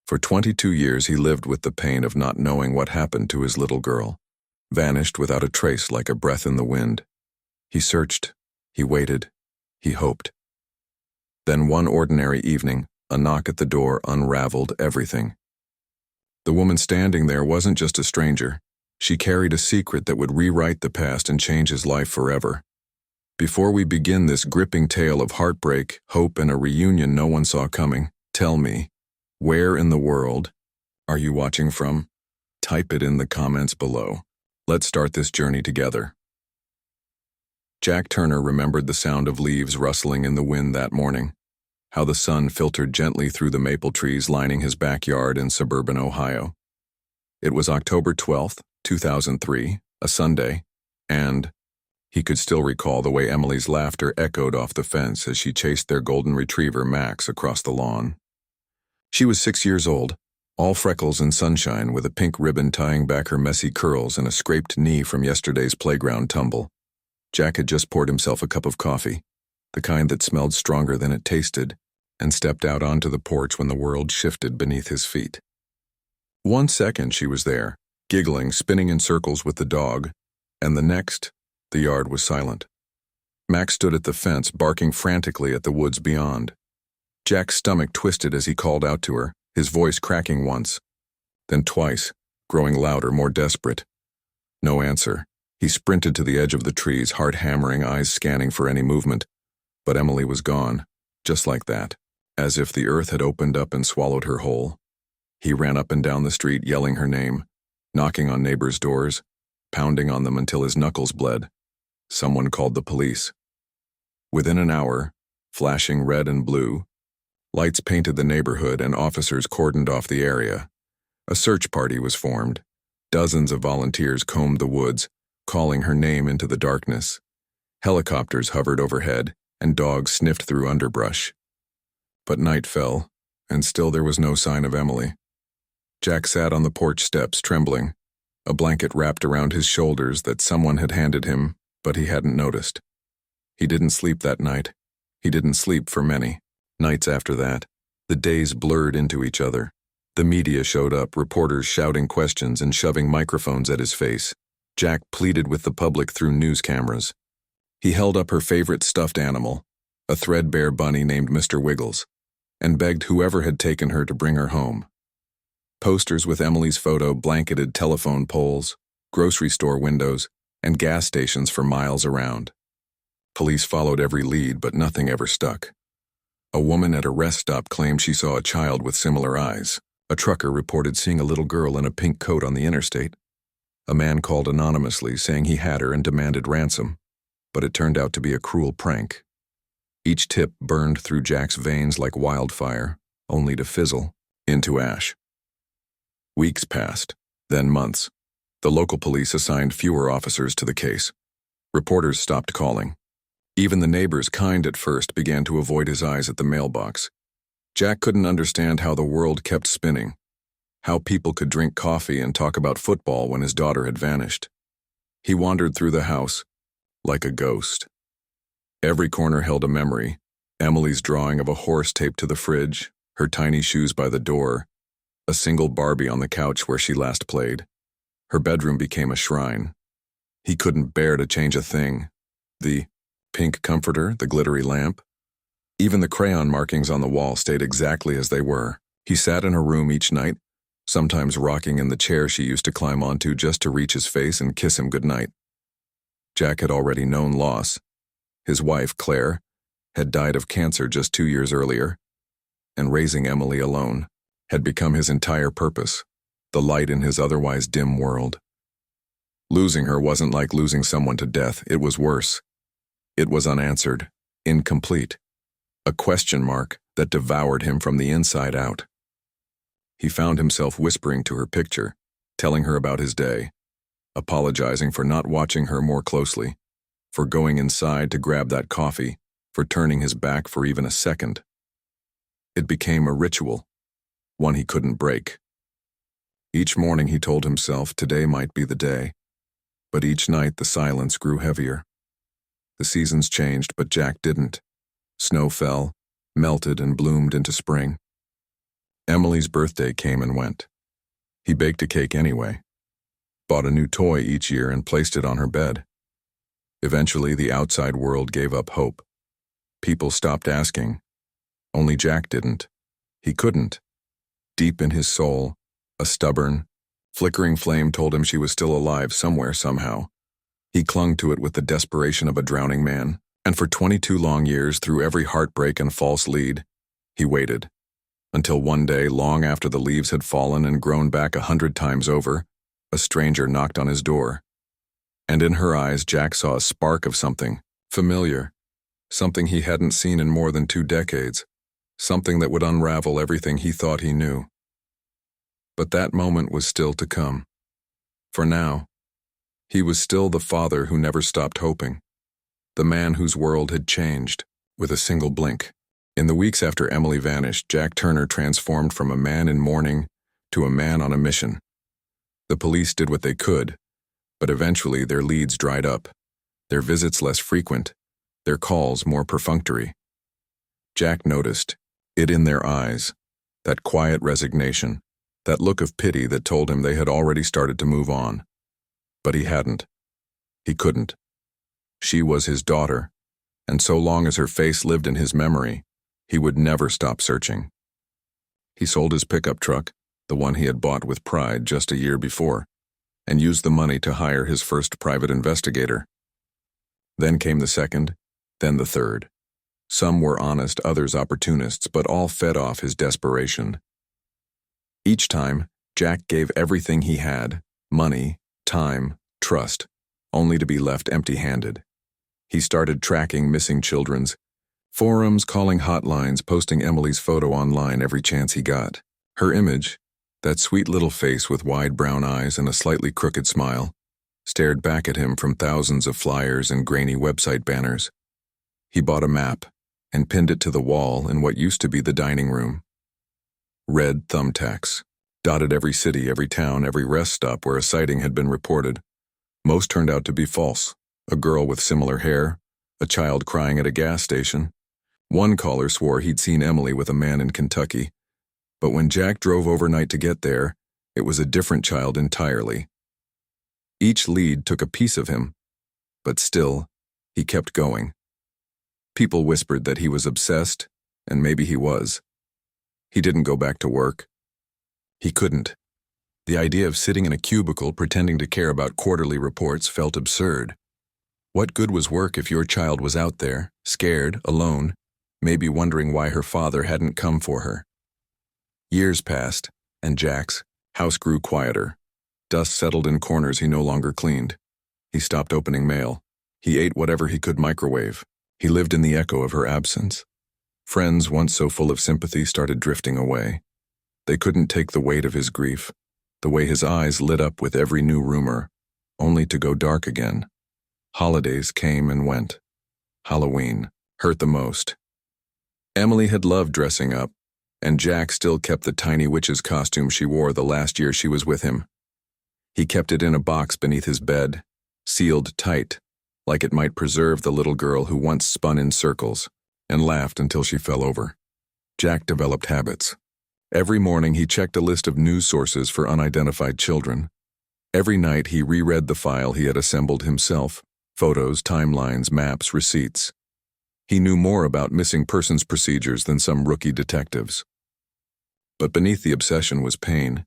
For 22 years he lived with the pain of not knowing what happened to his little girl. Vanished without a trace like a breath in the wind. He searched, he waited, he hoped. Then one ordinary evening, a knock at the door unraveled everything. The woman standing there wasn't just a stranger. She carried a secret that would rewrite the past and change his life forever. Before we begin this gripping tale of heartbreak, hope, and a reunion no one saw coming, tell me, where in the world are you watching from? Type it in the comments below. Let's start this journey together. Jack Turner remembered the sound of leaves rustling in the wind that morning, how the sun filtered gently through the maple trees lining his backyard in suburban Ohio. It was October 12th, 2003, a Sunday, and he could still recall the way Emily's laughter echoed off the fence as she chased their golden retriever Max across the lawn. She was 6 years old, all freckles and sunshine, with a pink ribbon tying back her messy curls and a scraped knee from yesterday's playground tumble. Jack had just poured himself a cup of coffee, the kind that smelled stronger than it tasted, and stepped out onto the porch when the world shifted beneath his feet. 1 second she was there, giggling, spinning in circles with the dog, and the next, the yard was silent. Max stood at the fence, barking frantically at the woods beyond. Jack's stomach twisted as he called out to her, his voice cracking once, then twice, growing louder, more desperate. No answer. He sprinted to the edge of the trees, heart hammering, eyes scanning for any movement. But Emily was gone, just like that, as if the earth had opened up and swallowed her whole. He ran up and down the street yelling her name, knocking on neighbors' doors, pounding on them until his knuckles bled. Someone called the police. Within an hour, flashing red and blue, lights painted the neighborhood and officers cordoned off the area. A search party was formed. Dozens of volunteers combed the woods, calling her name into the darkness. Helicopters hovered overhead, and dogs sniffed through underbrush. But night fell, and still there was no sign of Emily. Jack sat on the porch steps, trembling, a blanket wrapped around his shoulders that someone had handed him, but he hadn't noticed. He didn't sleep that night. He didn't sleep for many nights after that. The days blurred into each other. The media showed up, reporters shouting questions and shoving microphones at his face. Jack pleaded with the public through news cameras. He held up her favorite stuffed animal, a threadbare bunny named Mr. Wiggles, and begged whoever had taken her to bring her home. Posters with Emily's photo blanketed telephone poles, grocery store windows, and gas stations for miles around. Police followed every lead, but nothing ever stuck. A woman at a rest stop claimed she saw a child with similar eyes. A trucker reported seeing a little girl in a pink coat on the interstate. A man called anonymously saying he had her and demanded ransom, but it turned out to be a cruel prank. Each tip burned through Jack's veins like wildfire, only to fizzle into ash. Weeks passed, then months. The local police assigned fewer officers to the case. Reporters stopped calling. Even the neighbors, kind at first, began to avoid his eyes at the mailbox. Jack couldn't understand how the world kept spinning, how people could drink coffee and talk about football when his daughter had vanished. He wandered through the house like a ghost. Every corner held a memory: Emily's drawing of a horse taped to the fridge, her tiny shoes by the door, a single Barbie on the couch where she last played. Her bedroom became a shrine. He couldn't bear to change a thing. The pink comforter, the glittery lamp. Even the crayon markings on the wall stayed exactly as they were. He sat in her room each night, sometimes rocking in the chair she used to climb onto just to reach his face and kiss him goodnight. Jack had already known loss. His wife, Claire, had died of cancer just 2 years earlier, and raising Emily alone had become his entire purpose, the light in his otherwise dim world. Losing her wasn't like losing someone to death. It was worse. It was unanswered, incomplete, a question mark that devoured him from the inside out. He found himself whispering to her picture, telling her about his day, apologizing for not watching her more closely, for going inside to grab that coffee, for turning his back for even a second. It became a ritual, one he couldn't break. Each morning he told himself today might be the day, but each night the silence grew heavier. The seasons changed, but Jack didn't. Snow fell, melted, and bloomed into spring. Emily's birthday came and went. He baked a cake anyway, bought a new toy each year and placed it on her bed. Eventually, the outside world gave up hope. People stopped asking. Only Jack didn't. He couldn't. Deep in his soul, a stubborn, flickering flame told him she was still alive somewhere somehow. He clung to it with the desperation of a drowning man, and for 22 long years, through every heartbreak and false lead, he waited. Until one day, long after the leaves had fallen and grown back 100 times over, a stranger knocked on his door. And in her eyes, Jack saw a spark of something familiar, something he hadn't seen in more than 2 decades, something that would unravel everything he thought he knew. But that moment was still to come. For now, he was still the father who never stopped hoping, the man whose world had changed with a single blink. In the weeks after Emily vanished, Jack Turner transformed from a man in mourning to a man on a mission. The police did what they could, but eventually their leads dried up, their visits less frequent, their calls more perfunctory. Jack noticed it in their eyes, that quiet resignation, that look of pity that told him they had already started to move on. But he hadn't. He couldn't. She was his daughter, and so long as her face lived in his memory, he would never stop searching. He sold his pickup truck, the one he had bought with pride just a year before, and used the money to hire his first private investigator. Then came the second, then the third. Some were honest, others opportunists, but all fed off his desperation. Each time, Jack gave everything he had, money, time, trust, only to be left empty-handed. He started tracking missing children's forums, calling hotlines, posting Emily's photo online every chance he got. Her image, that sweet little face with wide brown eyes and a slightly crooked smile, stared back at him from thousands of flyers and grainy website banners. He bought a map and pinned it to the wall in what used to be the dining room. Red thumbtacks dotted every city, every town, every rest stop where a sighting had been reported. Most turned out to be false. A girl with similar hair, a child crying at a gas station. One caller swore he'd seen Emily with a man in Kentucky. But when Jack drove overnight to get there, it was a different child entirely. Each lead took a piece of him, but still, he kept going. People whispered that he was obsessed, and maybe he was. He didn't go back to work. He couldn't. The idea of sitting in a cubicle pretending to care about quarterly reports felt absurd. What good was work if your child was out there, scared, alone, maybe wondering why her father hadn't come for her? Years passed, and Jack's house grew quieter. Dust settled in corners he no longer cleaned. He stopped opening mail. He ate whatever he could microwave. He lived in the echo of her absence. Friends, once so full of sympathy, started drifting away. They couldn't take the weight of his grief, the way his eyes lit up with every new rumor, only to go dark again. Holidays came and went. Halloween hurt the most. Emily had loved dressing up, and Jack still kept the tiny witch's costume she wore the last year she was with him. He kept it in a box beneath his bed, sealed tight, like it might preserve the little girl who once spun in circles and laughed until she fell over. Jack developed habits. Every morning he checked a list of news sources for unidentified children. Every night he reread the file he had assembled himself, photos, timelines, maps, receipts. He knew more about missing persons procedures than some rookie detectives. But beneath the obsession was pain.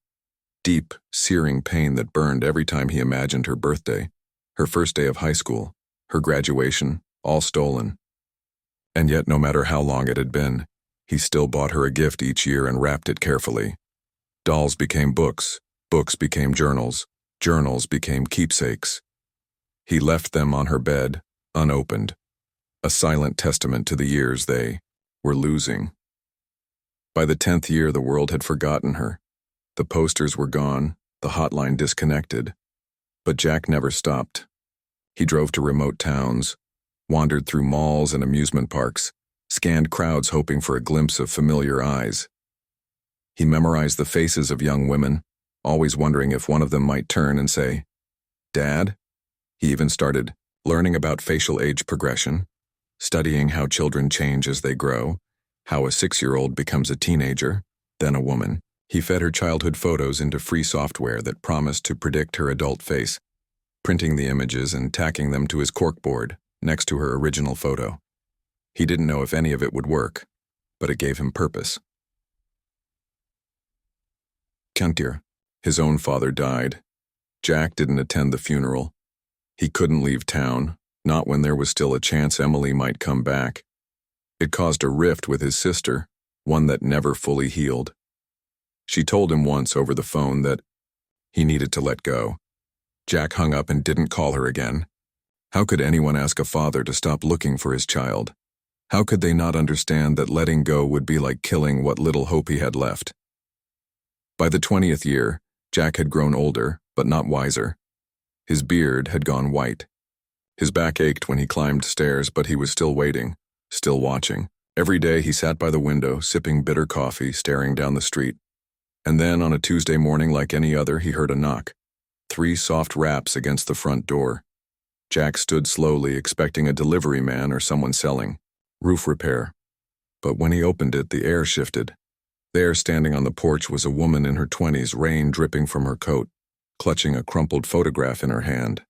Deep, searing pain that burned every time he imagined her birthday, her first day of high school, her graduation, all stolen. And yet, no matter how long it had been, he still bought her a gift each year and wrapped it carefully. Dolls became books, books became journals, journals became keepsakes. He left them on her bed, unopened, a silent testament to the years they were losing. By the 10th year, the world had forgotten her. The posters were gone, the hotline disconnected. But Jack never stopped. He drove to remote towns, wandered through malls and amusement parks, scanned crowds hoping for a glimpse of familiar eyes. He memorized the faces of young women, always wondering if one of them might turn and say, "Dad?" He even started learning about facial age progression, studying how children change as they grow, how a 6-year-old becomes a teenager, then a woman. He fed her childhood photos into free software that promised to predict her adult face, printing the images and tacking them to his corkboard next to her original photo. He didn't know if any of it would work, but it gave him purpose. Kentir. His own father died. Jack didn't attend the funeral. He couldn't leave town, not when there was still a chance Emily might come back. It caused a rift with his sister, one that never fully healed. She told him once over the phone that he needed to let go. Jack hung up and didn't call her again. How could anyone ask a father to stop looking for his child? How could they not understand that letting go would be like killing what little hope he had left? By the 20th year, Jack had grown older, but not wiser. His beard had gone white. His back ached when he climbed stairs, but he was still waiting, still watching. Every day he sat by the window, sipping bitter coffee, staring down the street. And then on a Tuesday morning like any other, he heard a knock. 3 soft raps against the front door. Jack stood slowly, expecting a delivery man or someone selling roof repair. But when he opened it, the air shifted. There, standing on the porch, was a woman in her 20s, rain dripping from her coat, clutching a crumpled photograph in her hand.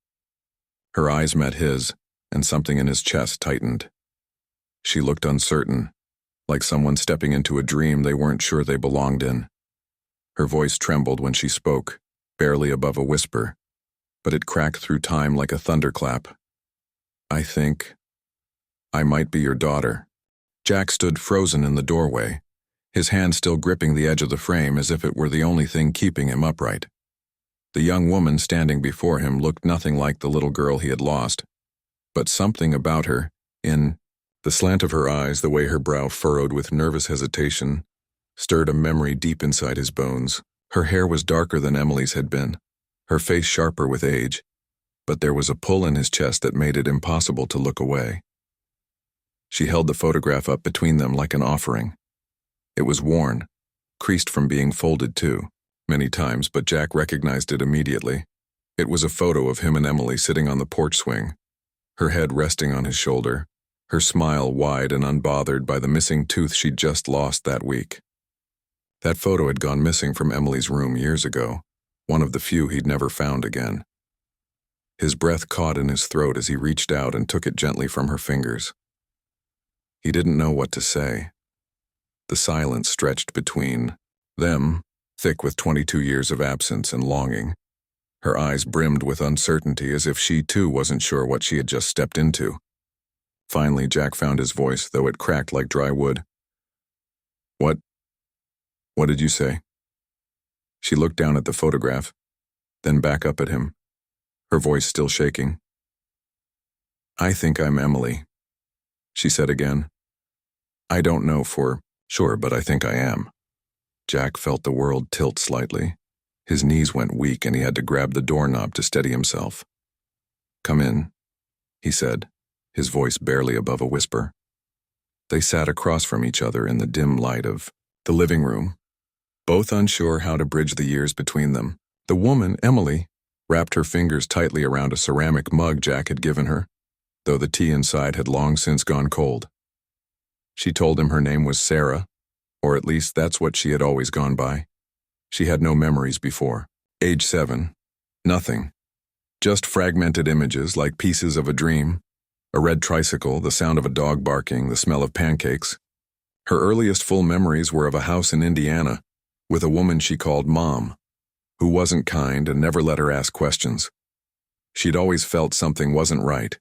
Her eyes met his, and something in his chest tightened. She looked uncertain, like someone stepping into a dream they weren't sure they belonged in. Her voice trembled when she spoke, barely above a whisper, but it cracked through time like a thunderclap. I think I might be your daughter. Jack stood frozen in the doorway, his hand still gripping the edge of the frame as if it were the only thing keeping him upright. The young woman standing before him looked nothing like the little girl he had lost, but something about her, in the slant of her eyes, the way her brow furrowed with nervous hesitation, stirred a memory deep inside his bones. Her hair was darker than Emily's had been, her face sharper with age, but there was a pull in his chest that made it impossible to look away. She held the photograph up between them like an offering. It was worn, creased from being folded too, many times, but Jack recognized it immediately. It was a photo of him and Emily sitting on the porch swing, her head resting on his shoulder, her smile wide and unbothered by the missing tooth she'd just lost that week. That photo had gone missing from Emily's room years ago, one of the few he'd never found again. His breath caught in his throat as he reached out and took it gently from her fingers. He didn't know what to say. The silence stretched between them, thick with 22 years of absence and longing. Her eyes brimmed with uncertainty as if she too wasn't sure what she had just stepped into. Finally, Jack found his voice, though it cracked like dry wood. What did you say? She looked down at the photograph, then back up at him, her voice still shaking. I think I'm Emily, she said again. I don't know for sure, but I think I am. Jack felt the world tilt slightly. His knees went weak and he had to grab the doorknob to steady himself. Come in, he said, his voice barely above a whisper. They sat across from each other in the dim light of the living room, both unsure how to bridge the years between them. The woman, Emily, wrapped her fingers tightly around a ceramic mug Jack had given her, though the tea inside had long since gone cold. She told him her name was Sarah, or at least that's what she had always gone by. She had no memories before. Age 7. Nothing. Just fragmented images like pieces of a dream. A red tricycle, the sound of a dog barking, the smell of pancakes. Her earliest full memories were of a house in Indiana, with a woman she called Mom, who wasn't kind and never let her ask questions. She'd always felt something wasn't right,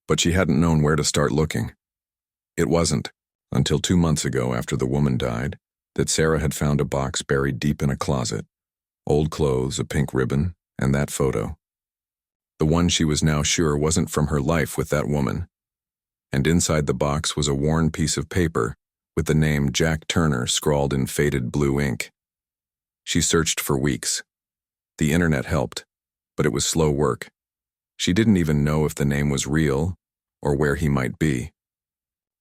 but she hadn't known where to start looking. It wasn't until 2 months ago, after the woman died, that Sarah had found a box buried deep in a closet. Old clothes, a pink ribbon, and that photo. The one she was now sure wasn't from her life with that woman. And inside the box was a worn piece of paper with the name Jack Turner scrawled in faded blue ink. She searched for weeks. The internet helped, but it was slow work. She didn't even know if the name was real or where he might be.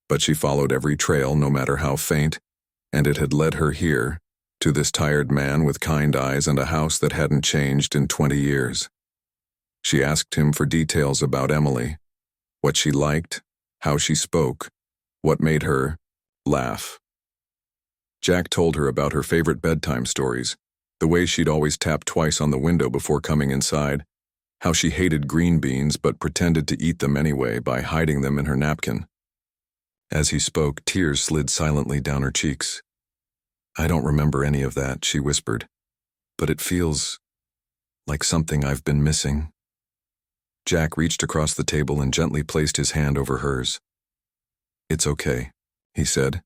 But she followed every trail, no matter how faint, and it had led her here, to this tired man with kind eyes and a house that hadn't changed in 20 years. She asked him for details about Emily, what she liked, how she spoke, what made her laugh. Jack told her about her favorite bedtime stories, the way she'd always tap twice on the window before coming inside, how she hated green beans but pretended to eat them anyway by hiding them in her napkin. As he spoke, tears slid silently down her cheeks. "I don't remember any of that," she whispered, "but it feels like something I've been missing." Jack reached across the table and gently placed his hand over hers. "It's okay," he said.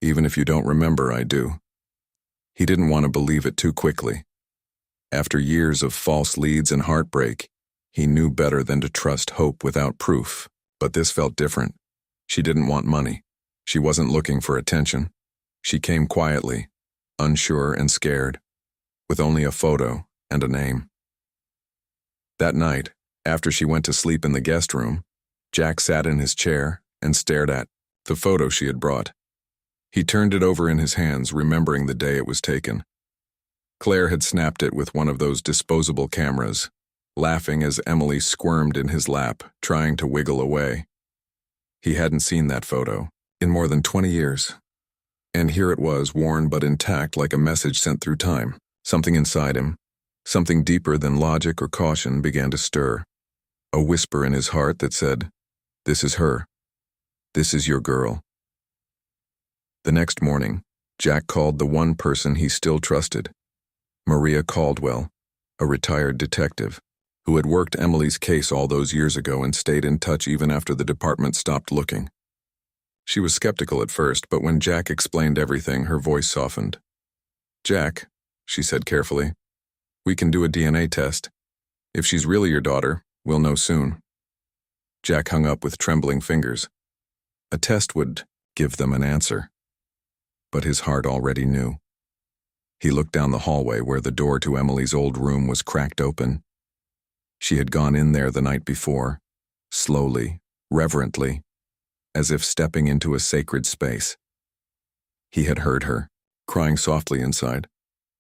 "Even if you don't remember, I do." He didn't want to believe it too quickly. After years of false leads and heartbreak, he knew better than to trust hope without proof. But this felt different. She didn't want money. She wasn't looking for attention. She came quietly, unsure and scared, with only a photo and a name. That night, after she went to sleep in the guest room, Jack sat in his chair and stared at the photo she had brought. He turned it over in his hands, remembering the day it was taken. Claire had snapped it with one of those disposable cameras, laughing as Emily squirmed in his lap, trying to wiggle away. He hadn't seen that photo in more than 20 years. And here it was, worn but intact, like a message sent through time. Something inside him, something deeper than logic or caution, began to stir. A whisper in his heart that said, "This is her. This is your girl." The next morning, Jack called the one person he still trusted, Maria Caldwell, a retired detective, who had worked Emily's case all those years ago and stayed in touch even after the department stopped looking. She was skeptical at first, but when Jack explained everything, her voice softened. "Jack," she said carefully, "we can do a DNA test. If she's really your daughter, we'll know soon." Jack hung up with trembling fingers. A test would give them an answer. But his heart already knew. He looked down the hallway where the door to Emily's old room was cracked open. She had gone in there the night before, slowly, reverently, as if stepping into a sacred space. He had heard her, crying softly inside.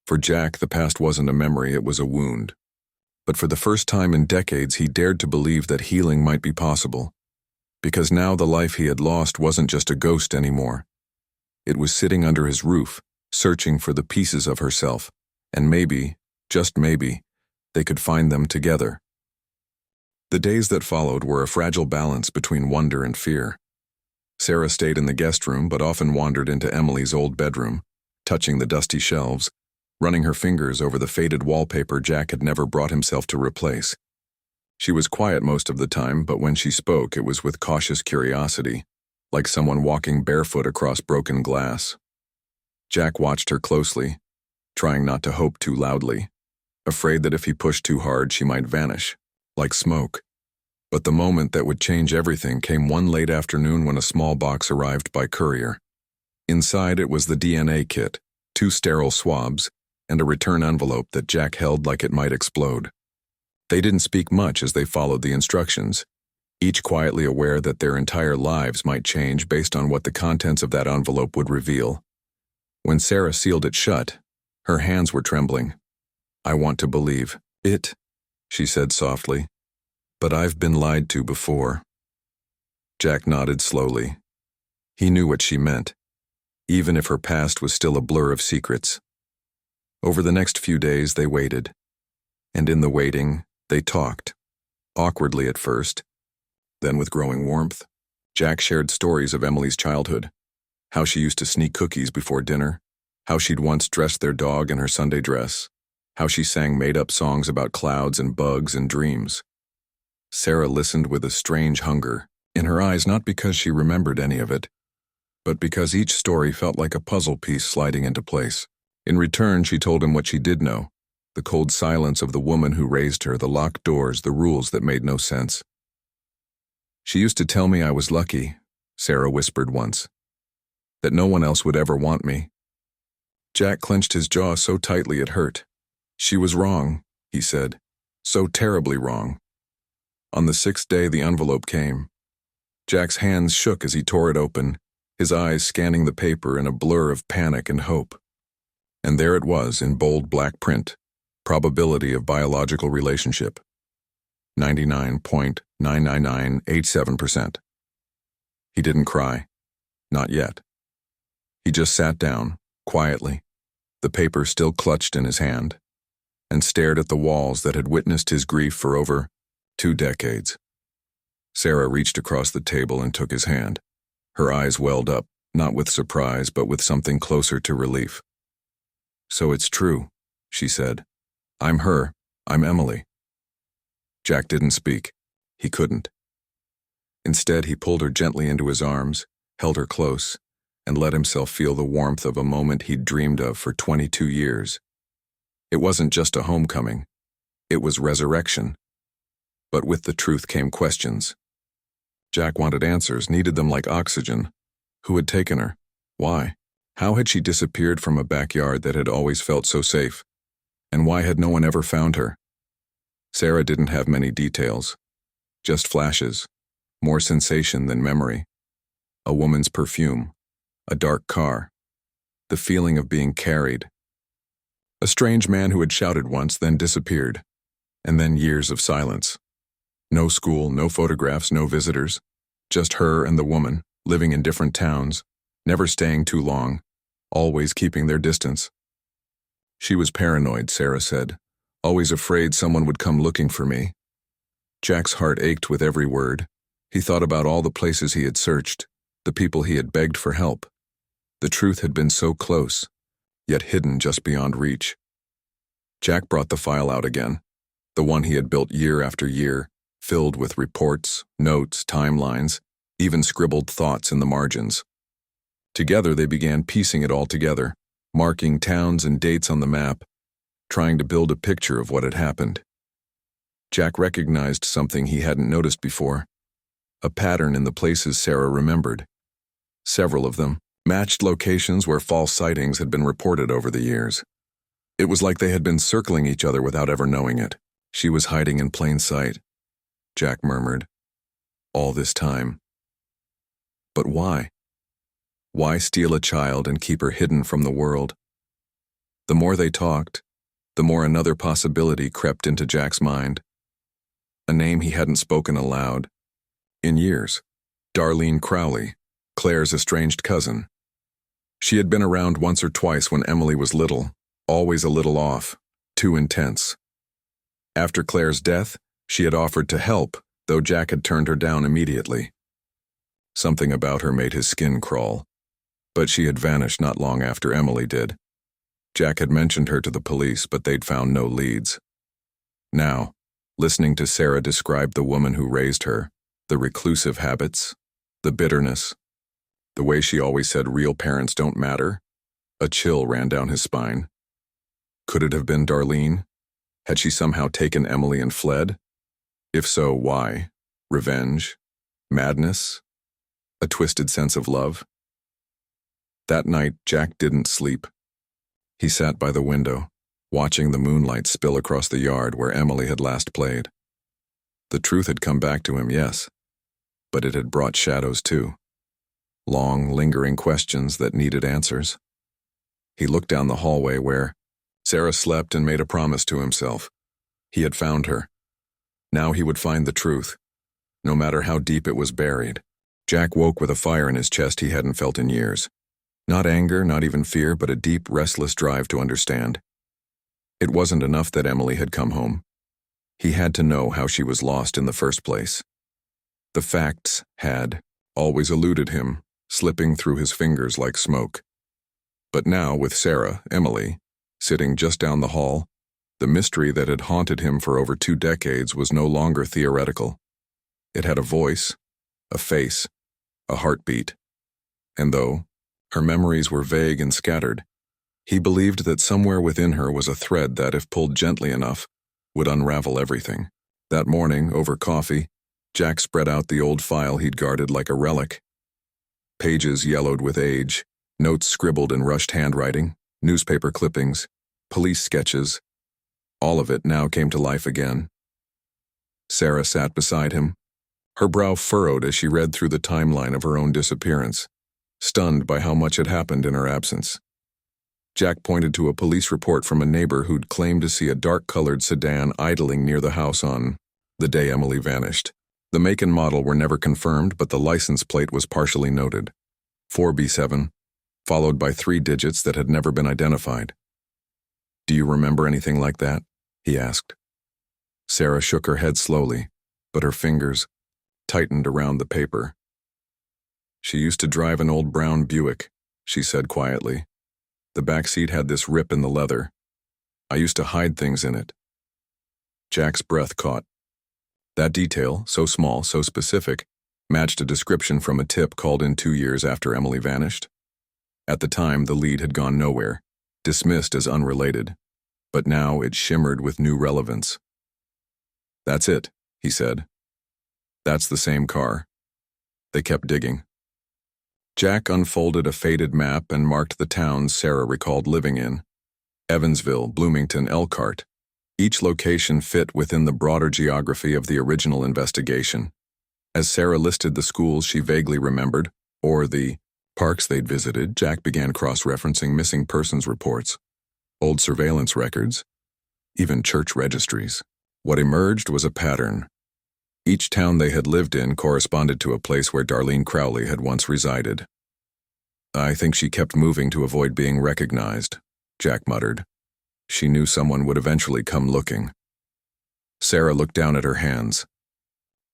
For Jack, the past wasn't a memory, it was a wound. But for the first time in decades, he dared to believe that healing might be possible. Because now the life he had lost wasn't just a ghost anymore. It was sitting under his roof, searching for the pieces of herself, and maybe, just maybe, they could find them together. The days that followed were a fragile balance between wonder and fear. Sarah stayed in the guest room but often wandered into Emily's old bedroom, touching the dusty shelves, running her fingers over the faded wallpaper Jack had never brought himself to replace. She was quiet most of the time, but when she spoke, it was with cautious curiosity, like someone walking barefoot across broken glass. Jack watched her closely, trying not to hope too loudly, afraid that if he pushed too hard, she might vanish, like smoke. But the moment that would change everything came one late afternoon when a small box arrived by courier. Inside it was the DNA kit, 2 sterile swabs, and a return envelope that Jack held like it might explode. They didn't speak much as they followed the instructions, each quietly aware that their entire lives might change based on what the contents of that envelope would reveal. When Sarah sealed it shut, her hands were trembling. "I want to believe it," she said softly, "but I've been lied to before." Jack nodded slowly. He knew what she meant, even if her past was still a blur of secrets. Over the next few days they waited, and in the waiting, they talked, awkwardly at first, then with growing warmth. Jack shared stories of Emily's childhood, how she used to sneak cookies before dinner, how she'd once dressed their dog in her Sunday dress, how she sang made-up songs about clouds and bugs and dreams. Sarah listened with a strange hunger in her eyes, not because she remembered any of it, but because each story felt like a puzzle piece sliding into place. In return, she told him what she did know, the cold silence of the woman who raised her, the locked doors, the rules that made no sense. "She used to tell me I was lucky," Sarah whispered once, "that no one else would ever want me." Jack clenched his jaw so tightly it hurt. "She was wrong," he said, "so terribly wrong." On the 6th day, the envelope came. Jack's hands shook as he tore it open, his eyes scanning the paper in a blur of panic and hope. And there it was in bold black print, probability of biological relationship, 99.99987%. He didn't cry. Not yet. He just sat down, quietly, the paper still clutched in his hand, and stared at the walls that had witnessed his grief for over 2 decades. Sarah reached across the table and took his hand. Her eyes welled up, not with surprise, but with something closer to relief. "So it's true," she said. "I'm her. I'm Emily." Jack didn't speak. He couldn't. Instead, he pulled her gently into his arms, held her close, and let himself feel the warmth of a moment he'd dreamed of for 22 years. It wasn't just a homecoming. It was resurrection. But with the truth came questions. Jack wanted answers, needed them like oxygen. Who had taken her? Why? How had she disappeared from a backyard that had always felt so safe? And why had no one ever found her? Sarah didn't have many details. Just flashes. More sensation than memory. A woman's perfume. A dark car. The feeling of being carried. A strange man who had shouted once, then disappeared. And then years of silence. No school, no photographs, no visitors. Just her and the woman, living in different towns, never staying too long, always keeping their distance. She was paranoid, Sarah said, always afraid someone would come looking for me. Jack's heart ached with every word. He thought about all the places he had searched, the people he had begged for help. The truth had been so close, yet hidden just beyond reach. Jack brought the file out again, the one he had built year after year, filled with reports, notes, timelines, even scribbled thoughts in the margins. Together they began piecing it all together, marking towns and dates on the map, trying to build a picture of what had happened. Jack recognized something he hadn't noticed before, a pattern in the places Sarah remembered. Several of them matched locations where false sightings had been reported over the years. It was like they had been circling each other without ever knowing it. She was hiding in plain sight, Jack murmured. All this time. But why? Why steal a child and keep her hidden from the world? The more they talked, the more another possibility crept into Jack's mind. A name he hadn't spoken aloud in years. Darlene Crowley, Claire's estranged cousin. She had been around once or twice when Emily was little, always a little off, too intense. After Claire's death, she had offered to help, though Jack had turned her down immediately. Something about her made his skin crawl. But she had vanished not long after Emily did. Jack had mentioned her to the police, but they'd found no leads. Now, listening to Sarah describe the woman who raised her, the reclusive habits, the bitterness, the way she always said real parents don't matter, a chill ran down his spine. Could it have been Darlene? Had she somehow taken Emily and fled? If so, why? Revenge? Madness? A twisted sense of love? That night, Jack didn't sleep. He sat by the window, watching the moonlight spill across the yard where Emily had last played. The truth had come back to him, yes, but it had brought shadows too. Long, lingering questions that needed answers. He looked down the hallway where Sarah slept and made a promise to himself. He had found her. Now he would find the truth, no matter how deep it was buried. Jack woke with a fire in his chest he hadn't felt in years. Not anger, not even fear, but a deep, restless drive to understand. It wasn't enough that Emily had come home. He had to know how she was lost in the first place. The facts had always eluded him, slipping through his fingers like smoke. But now, with Sarah, Emily, sitting just down the hall, the mystery that had haunted him for over 2 decades was no longer theoretical. It had a voice, a face, a heartbeat. And though her memories were vague and scattered, he believed that somewhere within her was a thread that, if pulled gently enough, would unravel everything. That morning, over coffee, Jack spread out the old file he'd guarded like a relic. Pages yellowed with age, notes scribbled in rushed handwriting, newspaper clippings, police sketches. All of it now came to life again. Sarah sat beside him, her brow furrowed as she read through the timeline of her own disappearance, stunned by how much had happened in her absence. Jack pointed to a police report from a neighbor who'd claimed to see a dark-colored sedan idling near the house on the day Emily vanished. The make and model were never confirmed, but the license plate was partially noted. 4B7, followed by 3 digits that had never been identified. "Do you remember anything like that?" he asked. Sarah shook her head slowly, but her fingers tightened around the paper. "She used to drive an old brown Buick," she said quietly. "The back seat had this rip in the leather. I used to hide things in it." Jack's breath caught. That detail, so small, so specific, matched a description from a tip called in 2 years after Emily vanished. At the time, the lead had gone nowhere, dismissed as unrelated, but now it shimmered with new relevance. "That's it," he said. "That's the same car." They kept digging. Jack unfolded a faded map and marked the towns Sarah recalled living in: Evansville, Bloomington, Elkhart. Each location fit within the broader geography of the original investigation. As Sarah listed the schools she vaguely remembered, or the parks they'd visited, Jack began cross-referencing missing persons reports, old surveillance records, even church registries. What emerged was a pattern. Each town they had lived in corresponded to a place where Darlene Crowley had once resided. "I think she kept moving to avoid being recognized," Jack muttered. "She knew someone would eventually come looking." Sarah looked down at her hands.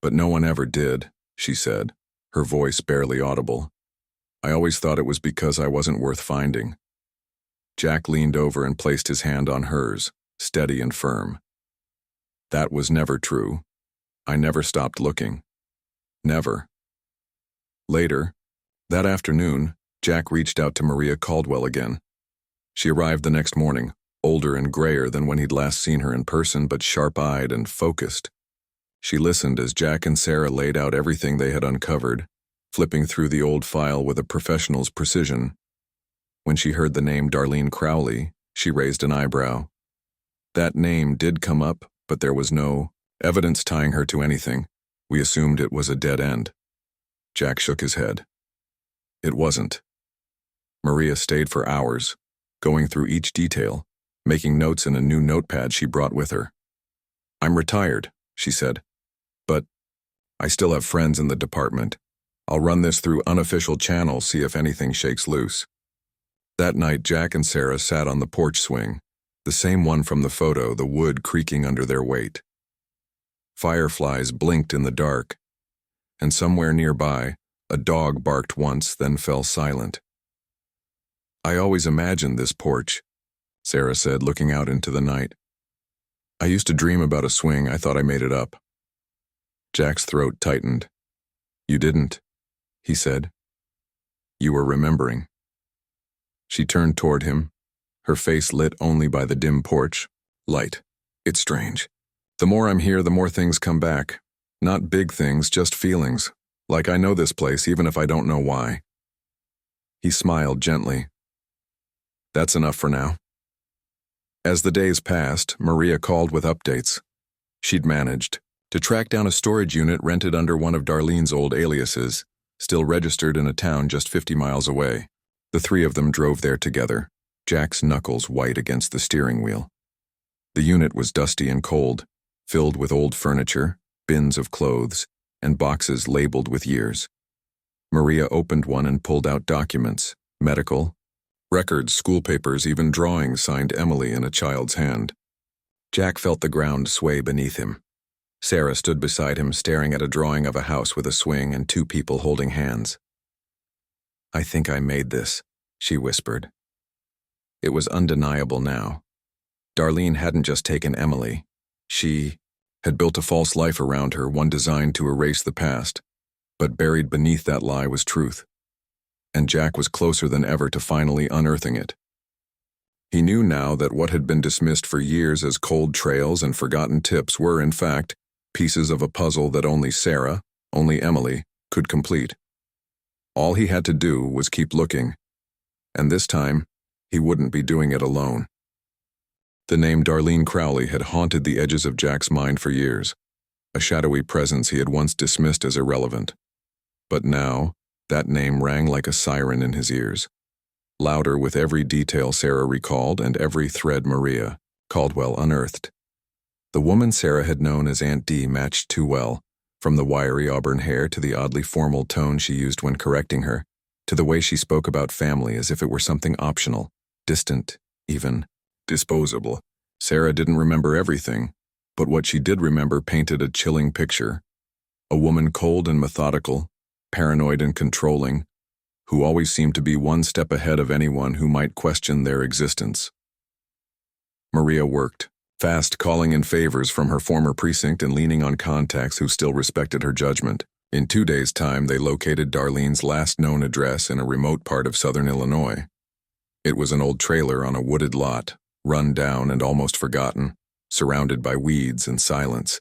"But no one ever did," she said, her voice barely audible. "I always thought it was because I wasn't worth finding." Jack leaned over and placed his hand on hers, steady and firm. "That was never true. I never stopped looking. Never." Later, that afternoon, Jack reached out to Maria Caldwell again. She arrived the next morning, older and grayer than when he'd last seen her in person, but sharp-eyed and focused. She listened as Jack and Sarah laid out everything they had uncovered, flipping through the old file with a professional's precision. When she heard the name Darlene Crowley, she raised an eyebrow. That name did come up, but there was no evidence tying her to anything. We assumed it was a dead end. Jack shook his head. It wasn't. Maria stayed for hours, going through each detail, making notes in a new notepad she brought with her. "I'm retired," she said, "but I still have friends in the department. I'll run this through unofficial channels, see if anything shakes loose." That night, Jack and Sarah sat on the porch swing, the same one from the photo, the wood creaking under their weight. Fireflies blinked in the dark, and somewhere nearby, a dog barked once, then fell silent. "I always imagined this porch," Sarah said, looking out into the night. "I used to dream about a swing. I thought I made it up." Jack's throat tightened. "You didn't," he said. "You were remembering." She turned toward him, her face lit only by the dim porch light. "It's strange. The more I'm here, the more things come back. Not big things, just feelings. Like I know this place, even if I don't know why." He smiled gently. "That's enough for now." As the days passed, Maria called with updates. She'd managed to track down a storage unit rented under one of Darlene's old aliases, still registered in a town just 50 miles away. The three of them drove there together, Jack's knuckles white against the steering wheel. The unit was dusty and cold, filled with old furniture, bins of clothes, and boxes labeled with years. Maria opened one and pulled out documents, medical, records, school papers, even drawings signed Emily in a child's hand. Jack felt the ground sway beneath him. Sarah stood beside him, staring at a drawing of a house with a swing and 2 people holding hands. "I think I made this," she whispered. It was undeniable now. Darlene hadn't just taken Emily. She had built a false life around her, one designed to erase the past. But buried beneath that lie was truth. And Jack was closer than ever to finally unearthing it. He knew now that what had been dismissed for years as cold trails and forgotten tips were, in fact, pieces of a puzzle that only Sarah, only Emily, could complete. All he had to do was keep looking. And this time, he wouldn't be doing it alone. The name Darlene Crowley had haunted the edges of Jack's mind for years, a shadowy presence he had once dismissed as irrelevant. But now, that name rang like a siren in his ears, louder with every detail Sarah recalled and every thread Maria Caldwell unearthed. The woman Sarah had known as Aunt Dee matched too well, from the wiry auburn hair to the oddly formal tone she used when correcting her. to the way she spoke about family as if it were something optional, distant, even disposable. Sarah didn't remember everything, but what she did remember painted a chilling picture. A woman cold and methodical, paranoid and controlling, who always seemed to be one step ahead of anyone who might question their existence. Maria worked, fast, calling in favors from her former precinct and leaning on contacts who still respected her judgment. In 2 days' time, they located Darlene's last known address in a remote part of southern Illinois. It was an old trailer on a wooded lot, run down and almost forgotten, surrounded by weeds and silence.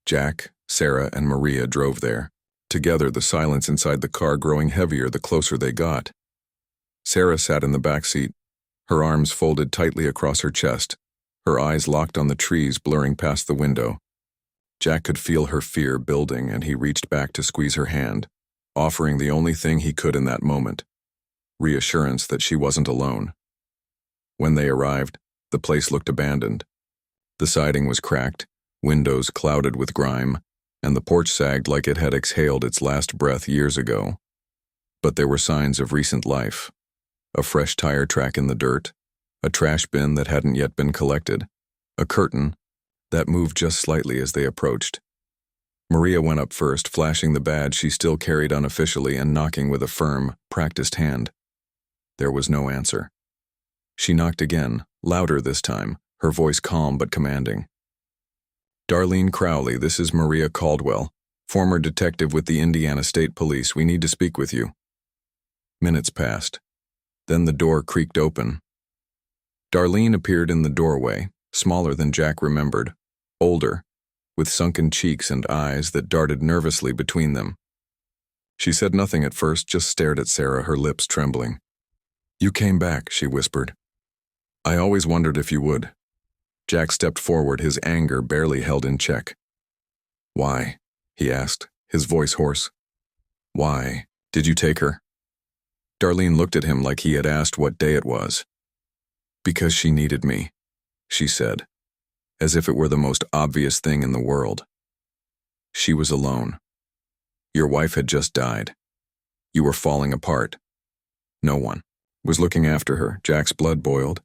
Jack, Sarah, and Maria drove there. Together, the silence inside the car growing heavier the closer they got. Sarah sat in the back seat, her arms folded tightly across her chest, her eyes locked on the trees blurring past the window. Jack could feel her fear building, and he reached back to squeeze her hand, offering the only thing he could in that moment: reassurance that she wasn't alone. When they arrived, the place looked abandoned. The siding was cracked, windows clouded with grime, and the porch sagged like it had exhaled its last breath years ago. But there were signs of recent life: a fresh tire track in the dirt, a trash bin that hadn't yet been collected, a curtain that moved just slightly as they approached. Maria went up first, flashing the badge she still carried unofficially and knocking with a firm, practiced hand. There was no answer. She knocked again, louder this time, her voice calm but commanding. "Darlene Crowley, this is Maria Caldwell, former detective with the Indiana State Police. We need to speak with you." Minutes passed. Then the door creaked open. Darlene appeared in the doorway, smaller than Jack remembered, older, with sunken cheeks and eyes that darted nervously between them. She said nothing at first, just stared at Sarah, her lips trembling. "You came back," she whispered. "I always wondered if you would." Jack stepped forward, his anger barely held in check. "Why?" he asked, his voice hoarse. "Why did you take her?" Darlene looked at him like he had asked what day it was. "Because she needed me," she said, as if it were the most obvious thing in the world. "She was alone. Your wife had just died. You were falling apart. No one was looking after her." Jack's blood boiled.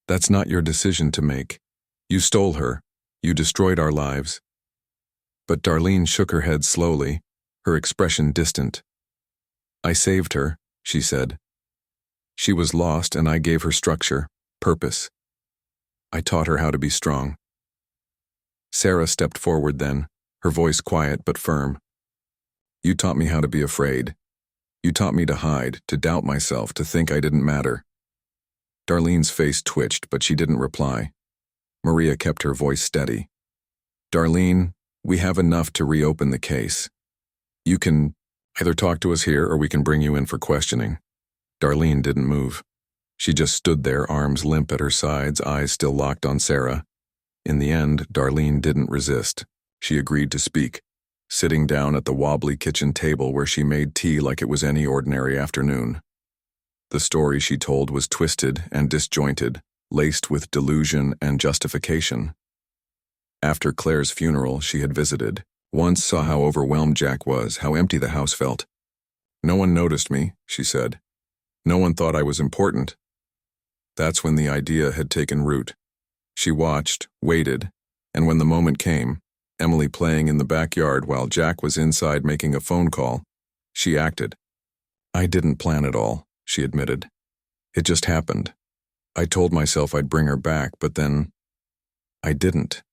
"That's not your decision to make. You stole her. You destroyed our lives." But Darlene shook her head slowly, her expression distant. "I saved her," she said. "She was lost, and I gave her structure, purpose. I taught her how to be strong." Sarah stepped forward then, her voice quiet but firm. "You taught me how to be afraid. You taught me to hide, to doubt myself, to think I didn't matter." Darlene's face twitched, but she didn't reply. Maria kept her voice steady. "Darlene, we have enough to reopen the case. You can either talk to us here or we can bring you in for questioning." Darlene didn't move. She just stood there, arms limp at her sides, eyes still locked on Sarah. In the end, Darlene didn't resist. She agreed to speak, sitting down at the wobbly kitchen table where she made tea like it was any ordinary afternoon. The story she told was twisted and disjointed, laced with delusion and justification. After Claire's funeral, she had visited, once saw how overwhelmed Jack was, how empty the house felt. "No one noticed me," she said. "No one thought I was important." That's when the idea had taken root. She watched, waited, and when the moment came, Emily playing in the backyard while Jack was inside making a phone call, she acted. "I didn't plan it all," she admitted. "It just happened. I told myself I'd bring her back, but then I didn't."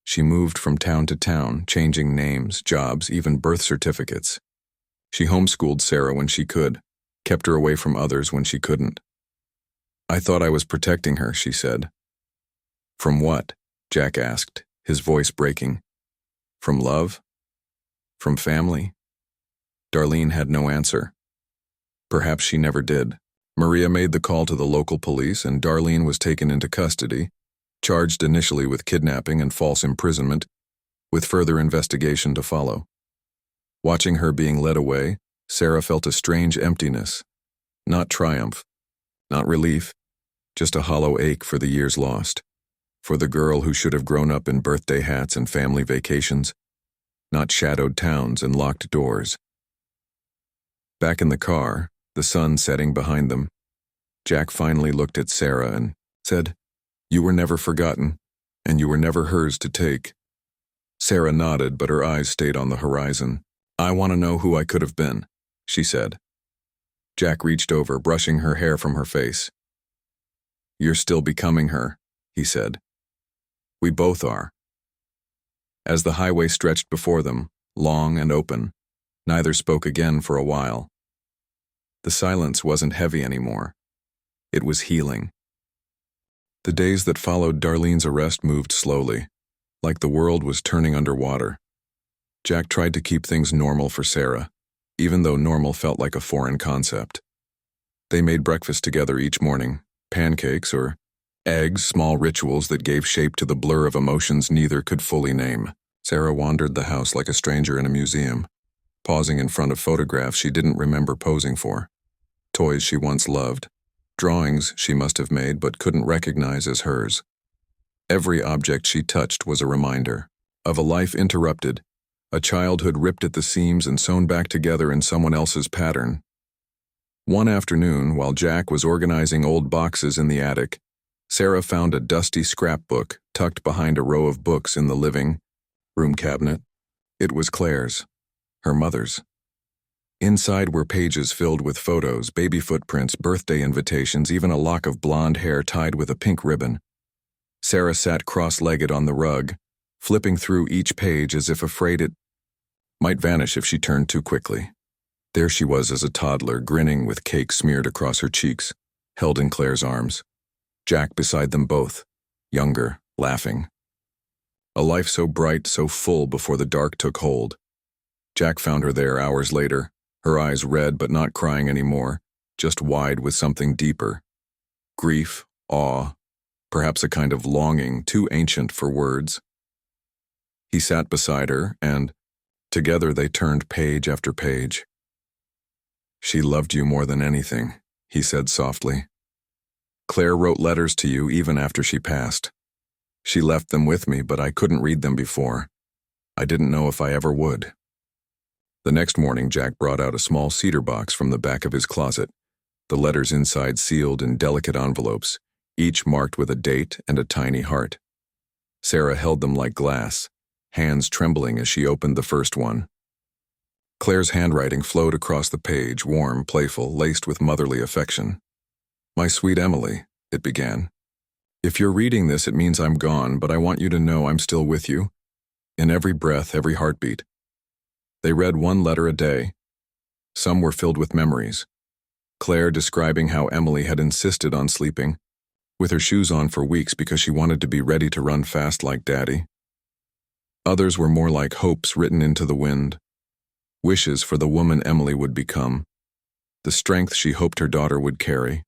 She moved from town to town, changing names, jobs, even birth certificates. She homeschooled Sarah when she could, kept her away from others when she couldn't. "I thought I was protecting her," she said. "From what?" Jack asked, his voice breaking. "From love? From family?" Darlene had no answer. Perhaps she never did. Maria made the call to the local police, and Darlene was taken into custody, charged initially with kidnapping and false imprisonment, with further investigation to follow. Watching her being led away, Sarah felt a strange emptiness. Not triumph, not relief, just a hollow ache for the years lost. For the girl who should have grown up in birthday hats and family vacations, not shadowed towns and locked doors. Back in the car, the sun setting behind them. Jack finally looked at Sarah and said, "You were never forgotten, and you were never hers to take." Sarah nodded, but her eyes stayed on the horizon. "I want to know who I could have been," she said. Jack reached over, brushing her hair from her face. "You're still becoming her," he said. "We both are." As the highway stretched before them, long and open, neither spoke again for a while. The silence wasn't heavy anymore. It was healing. The days that followed Darlene's arrest moved slowly, like the world was turning underwater. Jack tried to keep things normal for Sarah, even though normal felt like a foreign concept. They made breakfast together each morning, pancakes or eggs, small rituals that gave shape to the blur of emotions neither could fully name. Sarah wandered the house like a stranger in a museum, pausing in front of photographs she didn't remember posing for, toys she once loved, drawings she must have made but couldn't recognize as hers. Every object she touched was a reminder of a life interrupted, a childhood ripped at the seams and sewn back together in someone else's pattern. One afternoon, while Jack was organizing old boxes in the attic, Sarah found a dusty scrapbook tucked behind a row of books in the living room cabinet. It was Claire's, her mother's. Inside were pages filled with photos, baby footprints, birthday invitations, even a lock of blonde hair tied with a pink ribbon. Sarah sat cross-legged on the rug, flipping through each page as if afraid it might vanish if she turned too quickly. There she was as a toddler, grinning with cake smeared across her cheeks, held in Claire's arms. Jack beside them both, younger, laughing. A life so bright, so full before the dark took hold. Jack found her there hours later, her eyes red but not crying anymore, just wide with something deeper. Grief, awe, perhaps a kind of longing too ancient for words. He sat beside her, and together they turned page after page. "She loved you more than anything," he said softly. "Claire wrote letters to you even after she passed. She left them with me, but I couldn't read them before. I didn't know if I ever would." The next morning, Jack brought out a small cedar box from the back of his closet, the letters inside sealed in delicate envelopes, each marked with a date and a tiny heart. Sarah held them like glass, hands trembling as she opened the first one. Claire's handwriting flowed across the page, warm, playful, laced with motherly affection. "My sweet Emily," it began. "If you're reading this, it means I'm gone, but I want you to know I'm still with you, in every breath, every heartbeat." They read one letter a day. Some were filled with memories. Claire describing how Emily had insisted on sleeping, with her shoes on for weeks because she wanted to be ready to run fast like Daddy. Others were more like hopes written into the wind, wishes for the woman Emily would become, the strength she hoped her daughter would carry,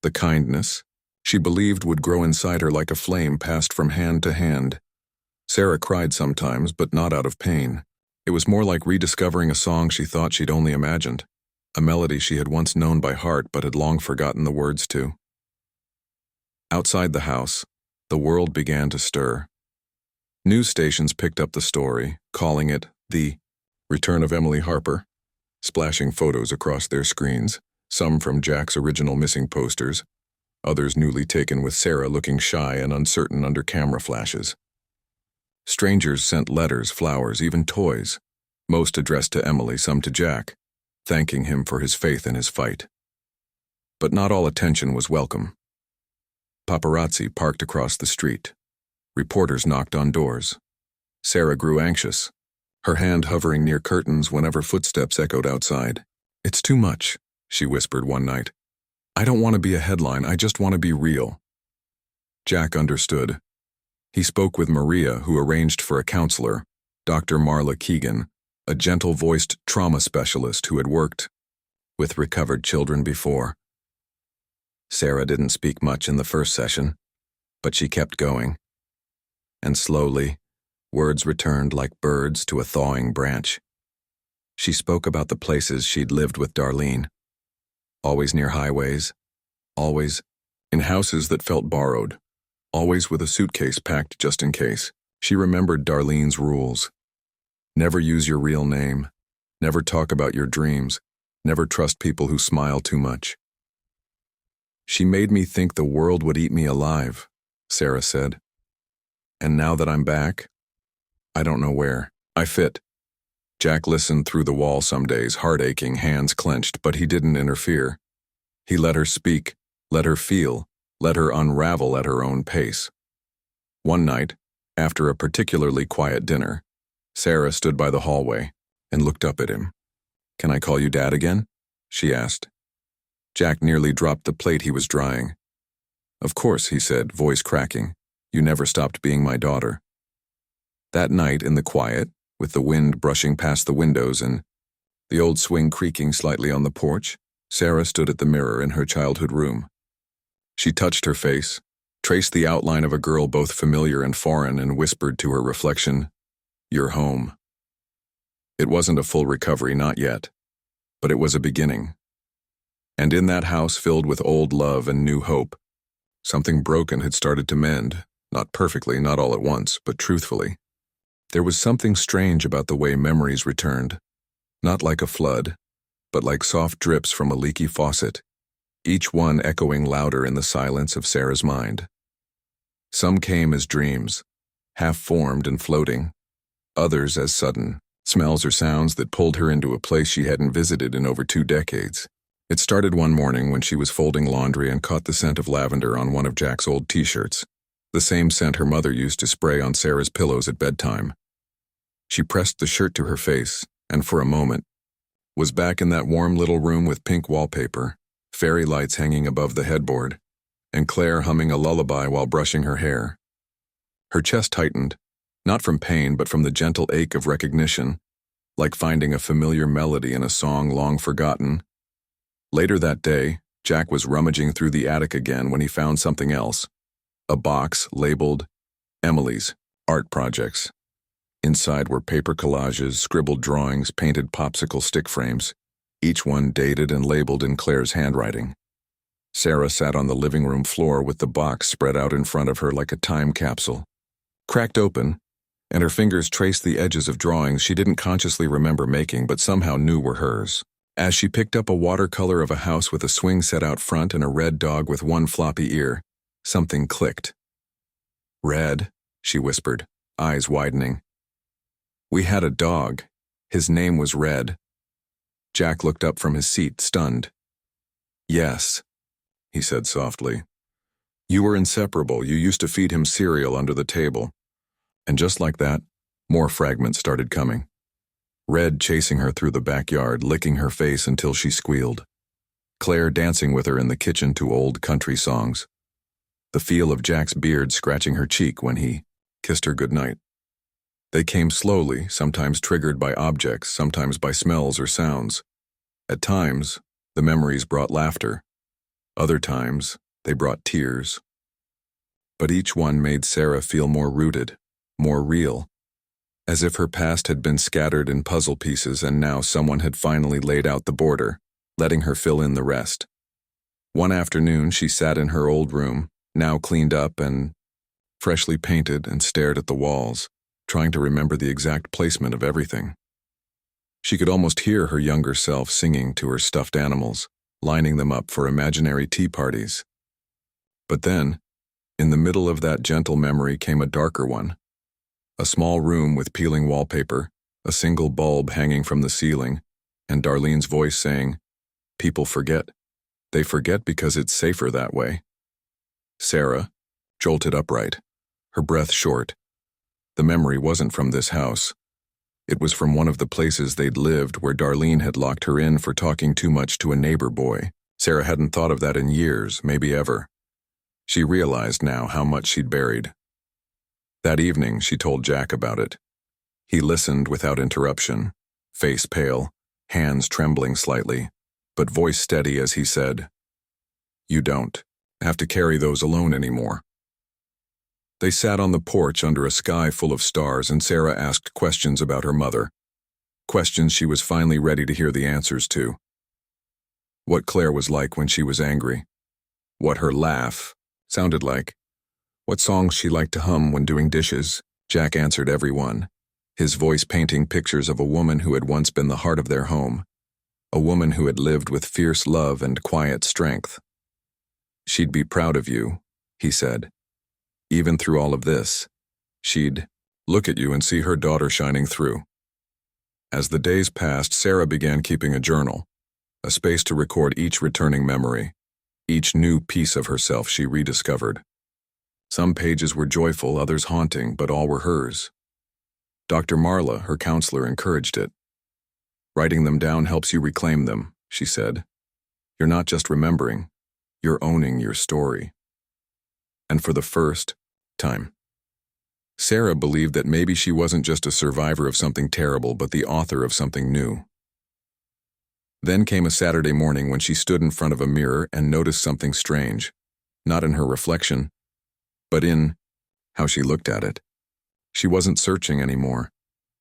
the kindness she believed would grow inside her like a flame passed from hand to hand. Sarah cried sometimes, but not out of pain. It was more like rediscovering a song she thought she'd only imagined, a melody she had once known by heart but had long forgotten the words to. Outside the house, the world began to stir. News stations picked up the story, calling it the Return of Emily Harper, splashing photos across their screens, some from Jack's original missing posters, others newly taken with Sarah looking shy and uncertain under camera flashes. Strangers sent letters, flowers, even toys, most addressed to Emily, some to Jack, thanking him for his faith in his fight. But not all attention was welcome. Paparazzi parked across the street. Reporters knocked on doors. Sarah grew anxious, her hand hovering near curtains whenever footsteps echoed outside. "It's too much," she whispered one night. "I don't want to be a headline, I just want to be real." Jack understood. He spoke with Maria, who arranged for a counselor, Dr. Marla Keegan, a gentle-voiced trauma specialist who had worked with recovered children before. Sarah didn't speak much in the first session, but she kept going. And slowly, words returned like birds to a thawing branch. She spoke about the places she'd lived with Darlene. Always near highways, always in houses that felt borrowed, always with a suitcase packed just in case. She remembered Darlene's rules. Never use your real name. Never talk about your dreams. Never trust people who smile too much. She made me think the world would eat me alive, Sarah said. And now that I'm back, I don't know where. I fit. Jack listened through the wall some days, heart aching, hands clenched, but he didn't interfere. He let her speak, let her feel, let her unravel at her own pace. One night, after a particularly quiet dinner, Sarah stood by the hallway and looked up at him. "Can I call you Dad again?" she asked. Jack nearly dropped the plate he was drying. "Of course," he said, voice cracking. "You never stopped being my daughter." That night, in the quiet, with the wind brushing past the windows and the old swing creaking slightly on the porch, Sarah stood at the mirror in her childhood room. She touched her face, traced the outline of a girl both familiar and foreign, and whispered to her reflection, "You're home." It wasn't a full recovery, not yet, but it was a beginning. And in that house filled with old love and new hope, something broken had started to mend, not perfectly, not all at once, but truthfully. There was something strange about the way memories returned, not like a flood, but like soft drips from a leaky faucet, each one echoing louder in the silence of Sarah's mind. Some came as dreams, half-formed and floating, others as sudden, smells or sounds that pulled her into a place she hadn't visited in over 2 decades. It started one morning when she was folding laundry and caught the scent of lavender on one of Jack's old t-shirts, the same scent her mother used to spray on Sarah's pillows at bedtime. She pressed the shirt to her face, and for a moment, was back in that warm little room with pink wallpaper, fairy lights hanging above the headboard, and Claire humming a lullaby while brushing her hair. Her chest tightened, not from pain but from the gentle ache of recognition, like finding a familiar melody in a song long forgotten. Later that day, Jack was rummaging through the attic again when he found something else, a box labeled Emily's Art Projects. Inside were paper collages, scribbled drawings, painted popsicle stick frames, each one dated and labeled in Claire's handwriting. Sarah sat on the living room floor with the box spread out in front of her like a time capsule, cracked open, and her fingers traced the edges of drawings she didn't consciously remember making but somehow knew were hers. As she picked up a watercolor of a house with a swing set out front and a red dog with one floppy ear, something clicked. "Red," she whispered, eyes widening. "We had a dog. His name was Red." Jack looked up from his seat, stunned. "Yes," he said softly. "You were inseparable. You used to feed him cereal under the table." And just like that, more fragments started coming. Red chasing her through the backyard, licking her face until she squealed. Claire dancing with her in the kitchen to old country songs. The feel of Jack's beard scratching her cheek when he kissed her goodnight. They came slowly, sometimes triggered by objects, sometimes by smells or sounds. At times, the memories brought laughter. Other times, they brought tears. But each one made Sarah feel more rooted, more real, as if her past had been scattered in puzzle pieces and now someone had finally laid out the border, letting her fill in the rest. One afternoon, she sat in her old room, now cleaned up and freshly painted, and stared at the walls, trying to remember the exact placement of everything. She could almost hear her younger self singing to her stuffed animals, lining them up for imaginary tea parties. But then, in the middle of that gentle memory came a darker one. A small room with peeling wallpaper, a single bulb hanging from the ceiling, and Darlene's voice saying, "People forget. They forget because it's safer that way." Sarah jolted upright, her breath short. The memory wasn't from this house. It was from one of the places they'd lived where Darlene had locked her in for talking too much to a neighbor boy. Sarah hadn't thought of that in years, maybe ever. She realized now how much she'd buried. That evening, she told Jack about it. He listened without interruption, face pale, hands trembling slightly, but voice steady as he said, "You don't have to carry those alone anymore." They sat on the porch under a sky full of stars, and Sarah asked questions about her mother, questions she was finally ready to hear the answers to. What Claire was like when she was angry, what her laugh sounded like, what songs she liked to hum when doing dishes. Jack answered every one, his voice painting pictures of a woman who had once been the heart of their home. a woman who had lived with fierce love and quiet strength. She'd be proud of you, he said. Even through all of this, she'd look at you and see her daughter shining through. As the days passed, Sarah began keeping a journal, a space to record each returning memory, each new piece of herself she rediscovered. Some pages were joyful, others haunting, but all were hers. Dr. Marla, her counselor, encouraged it. Writing them down helps you reclaim them, she said. You're not just remembering, you're owning your story. And for the first time, Sarah believed that maybe she wasn't just a survivor of something terrible, but the author of something new. Then came a Saturday morning when she stood in front of a mirror and noticed something strange, not in her reflection, but in how she looked at it. She wasn't searching anymore.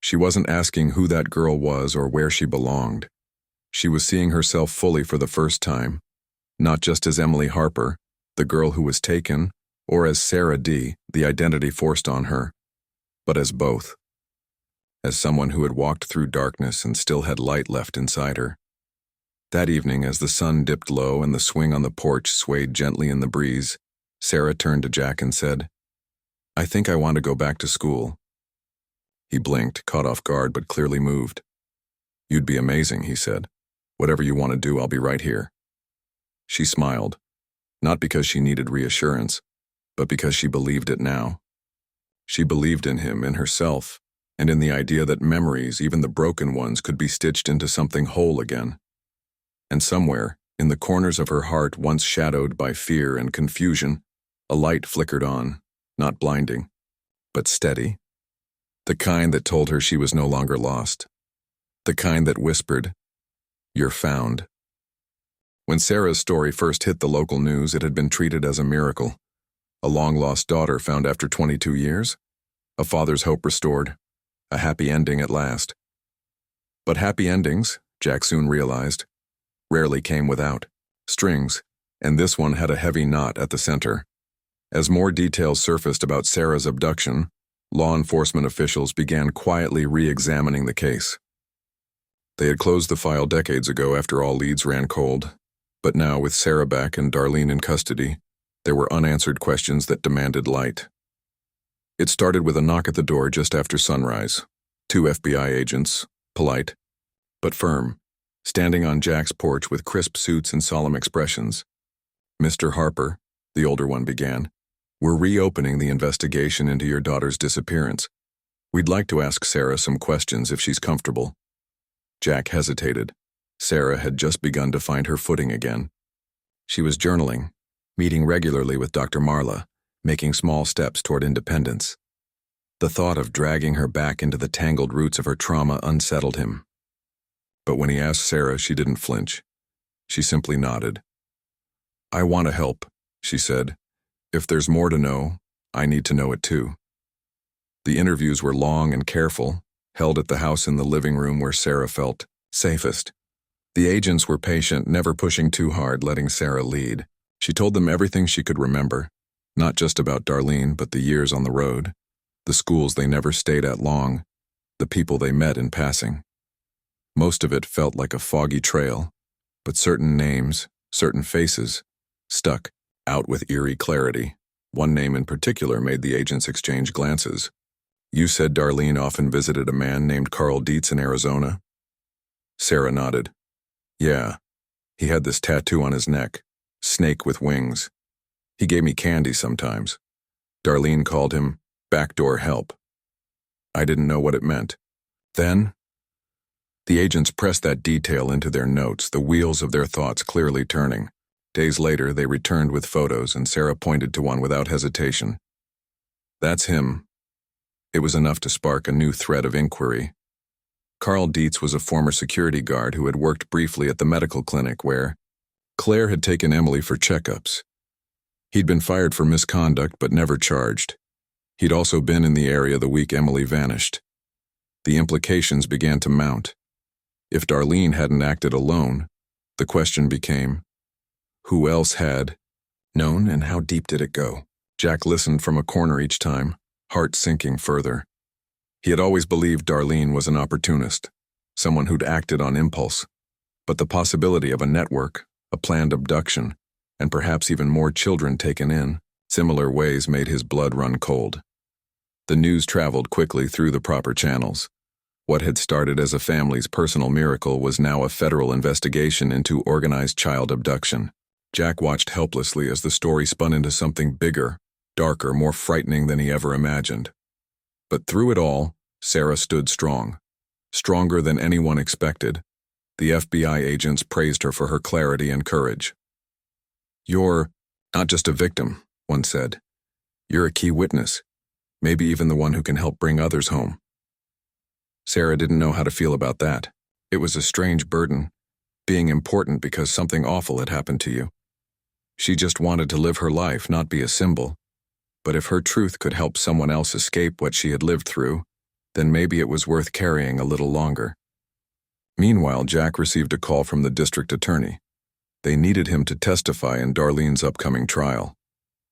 She wasn't asking who that girl was or where she belonged. She was seeing herself fully for the first time, not just as Emily Harper, the girl who was taken, or as Sarah D., the identity forced on her, but as both. As someone who had walked through darkness and still had light left inside her. That evening, as the sun dipped low and the swing on the porch swayed gently in the breeze, Sarah turned to Jack and said, "I think I want to go back to school." He blinked, caught off guard, but clearly moved. "You'd be amazing," he said. "Whatever you want to do, I'll be right here." She smiled, not because she needed reassurance, but because she believed it now. She believed in him, in herself, and in the idea that memories, even the broken ones, could be stitched into something whole again. And somewhere, in the corners of her heart once shadowed by fear and confusion, a light flickered on, not blinding, but steady. The kind that told her she was no longer lost. The kind that whispered, "You're found." When Sarah's story first hit the local news, it had been treated as a miracle. A long-lost daughter found after 22 years, a father's hope restored, a happy ending at last. But happy endings, Jack soon realized, rarely came without strings, and this one had a heavy knot at the center. As more details surfaced about Sarah's abduction, law enforcement officials began quietly re-examining the case. They had closed the file decades ago after all leads ran cold, but now with Sarah back and Darlene in custody, there were unanswered questions that demanded light. It started with a knock at the door just after sunrise. 2 FBI agents, polite, but firm, standing on Jack's porch with crisp suits and solemn expressions. "Mr. Harper," the older one began, "we're reopening the investigation into your daughter's disappearance. We'd like to ask Sarah some questions if she's comfortable." Jack hesitated. Sarah had just begun to find her footing again. She was journaling, meeting regularly with Dr. Marla, making small steps toward independence. The thought of dragging her back into the tangled roots of her trauma unsettled him. But when he asked Sarah, she didn't flinch. She simply nodded. "I want to help," she said. "If there's more to know, I need to know it too." The interviews were long and careful, held at the house in the living room where Sarah felt safest. The agents were patient, never pushing too hard, letting Sarah lead. She told them everything she could remember, not just about Darlene, but the years on the road, the schools they never stayed at long, the people they met in passing. Most of it felt like a foggy trail, but certain names, certain faces, stuck out with eerie clarity. One name in particular made the agents exchange glances. "You said Darlene often visited a man named Carl Dietz in Arizona?" Sarah nodded. "Yeah. He had this tattoo on his neck, snake with wings. He gave me candy sometimes. Darlene called him backdoor help. I didn't know what it meant. Then?" The agents pressed that detail into their notes, the wheels of their thoughts clearly turning. Days later, they returned with photos, and Sarah pointed to one without hesitation. "That's him." It was enough to spark a new thread of inquiry. Carl Dietz was a former security guard who had worked briefly at the medical clinic where Claire had taken Emily for checkups. He'd been fired for misconduct but never charged. He'd also been in the area the week Emily vanished. The implications began to mount. If Darlene hadn't acted alone, the question became, who else had known, and how deep did it go? Jack listened from a corner each time, heart sinking further. He had always believed Darlene was an opportunist, someone who'd acted on impulse. But the possibility of a network, a planned abduction, and perhaps even more children taken in similar ways made his blood run cold. The news traveled quickly through the proper channels. What had started as a family's personal miracle was now a federal investigation into organized child abduction. Jack watched helplessly as the story spun into something bigger, darker, more frightening than he ever imagined. But through it all, Sarah stood strong. Stronger than anyone expected. The FBI agents praised her for her clarity and courage. "You're not just a victim," one said. "You're a key witness, maybe even the one who can help bring others home." Sarah didn't know how to feel about that. It was a strange burden, being important because something awful had happened to you. She just wanted to live her life, not be a symbol. But if her truth could help someone else escape what she had lived through, then maybe it was worth carrying a little longer. Meanwhile, Jack received a call from the district attorney. They needed him to testify in Darlene's upcoming trial.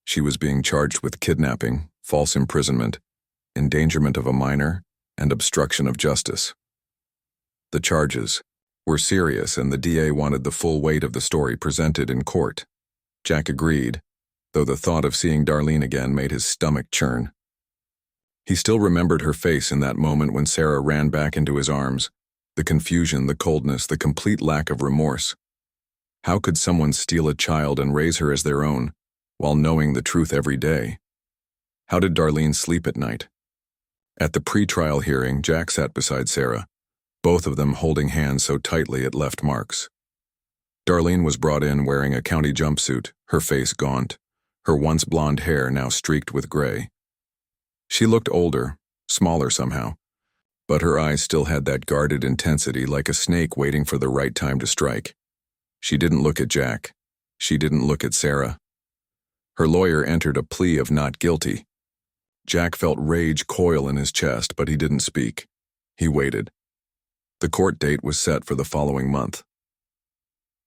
She was being charged with kidnapping, false imprisonment, endangerment of a minor, and obstruction of justice. The charges were serious, and the DA wanted the full weight of the story presented in court. Jack agreed, though the thought of seeing Darlene again made his stomach churn. He still remembered her face in that moment when Sarah ran back into his arms, the confusion, the coldness, the complete lack of remorse. How could someone steal a child and raise her as their own, while knowing the truth every day? How did Darlene sleep at night? At the pre-trial hearing, Jack sat beside Sarah, both of them holding hands so tightly it left marks. Darlene was brought in wearing a county jumpsuit, her face gaunt, her once blonde hair now streaked with gray. She looked older, smaller somehow, but her eyes still had that guarded intensity like a snake waiting for the right time to strike. She didn't look at Jack. She didn't look at Sarah. Her lawyer entered a plea of not guilty. Jack felt rage coil in his chest, but he didn't speak. He waited. The court date was set for the following month.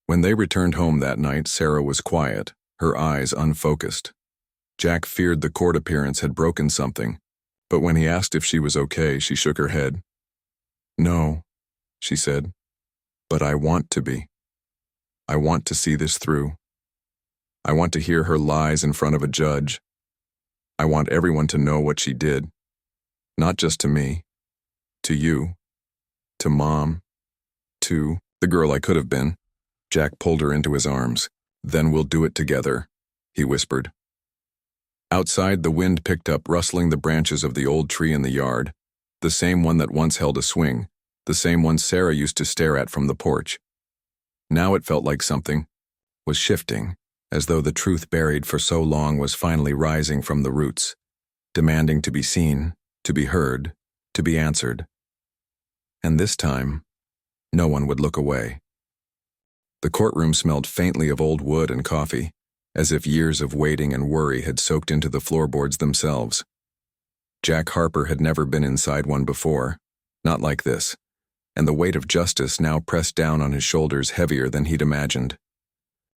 When they returned home that night, Sarah was quiet, her eyes unfocused. Jack feared the court appearance had broken something, but when he asked if she was okay, she shook her head. "No," she said, "but I want to be. I want to see this through. I want to hear her lies in front of a judge. I want everyone to know what she did. Not just to me. To you. To Mom. To the girl I could have been." Jack pulled her into his arms. "Then we'll do it together," he whispered. Outside, the wind picked up, rustling the branches of the old tree in the yard, the same one that once held a swing, the same one Sarah used to stare at from the porch. Now it felt like something was shifting, as though the truth buried for so long was finally rising from the roots, demanding to be seen, to be heard, to be answered. And this time, no one would look away. The courtroom smelled faintly of old wood and coffee, as if years of waiting and worry had soaked into the floorboards themselves. Jack Harper had never been inside one before, not like this, and the weight of justice now pressed down on his shoulders heavier than he'd imagined.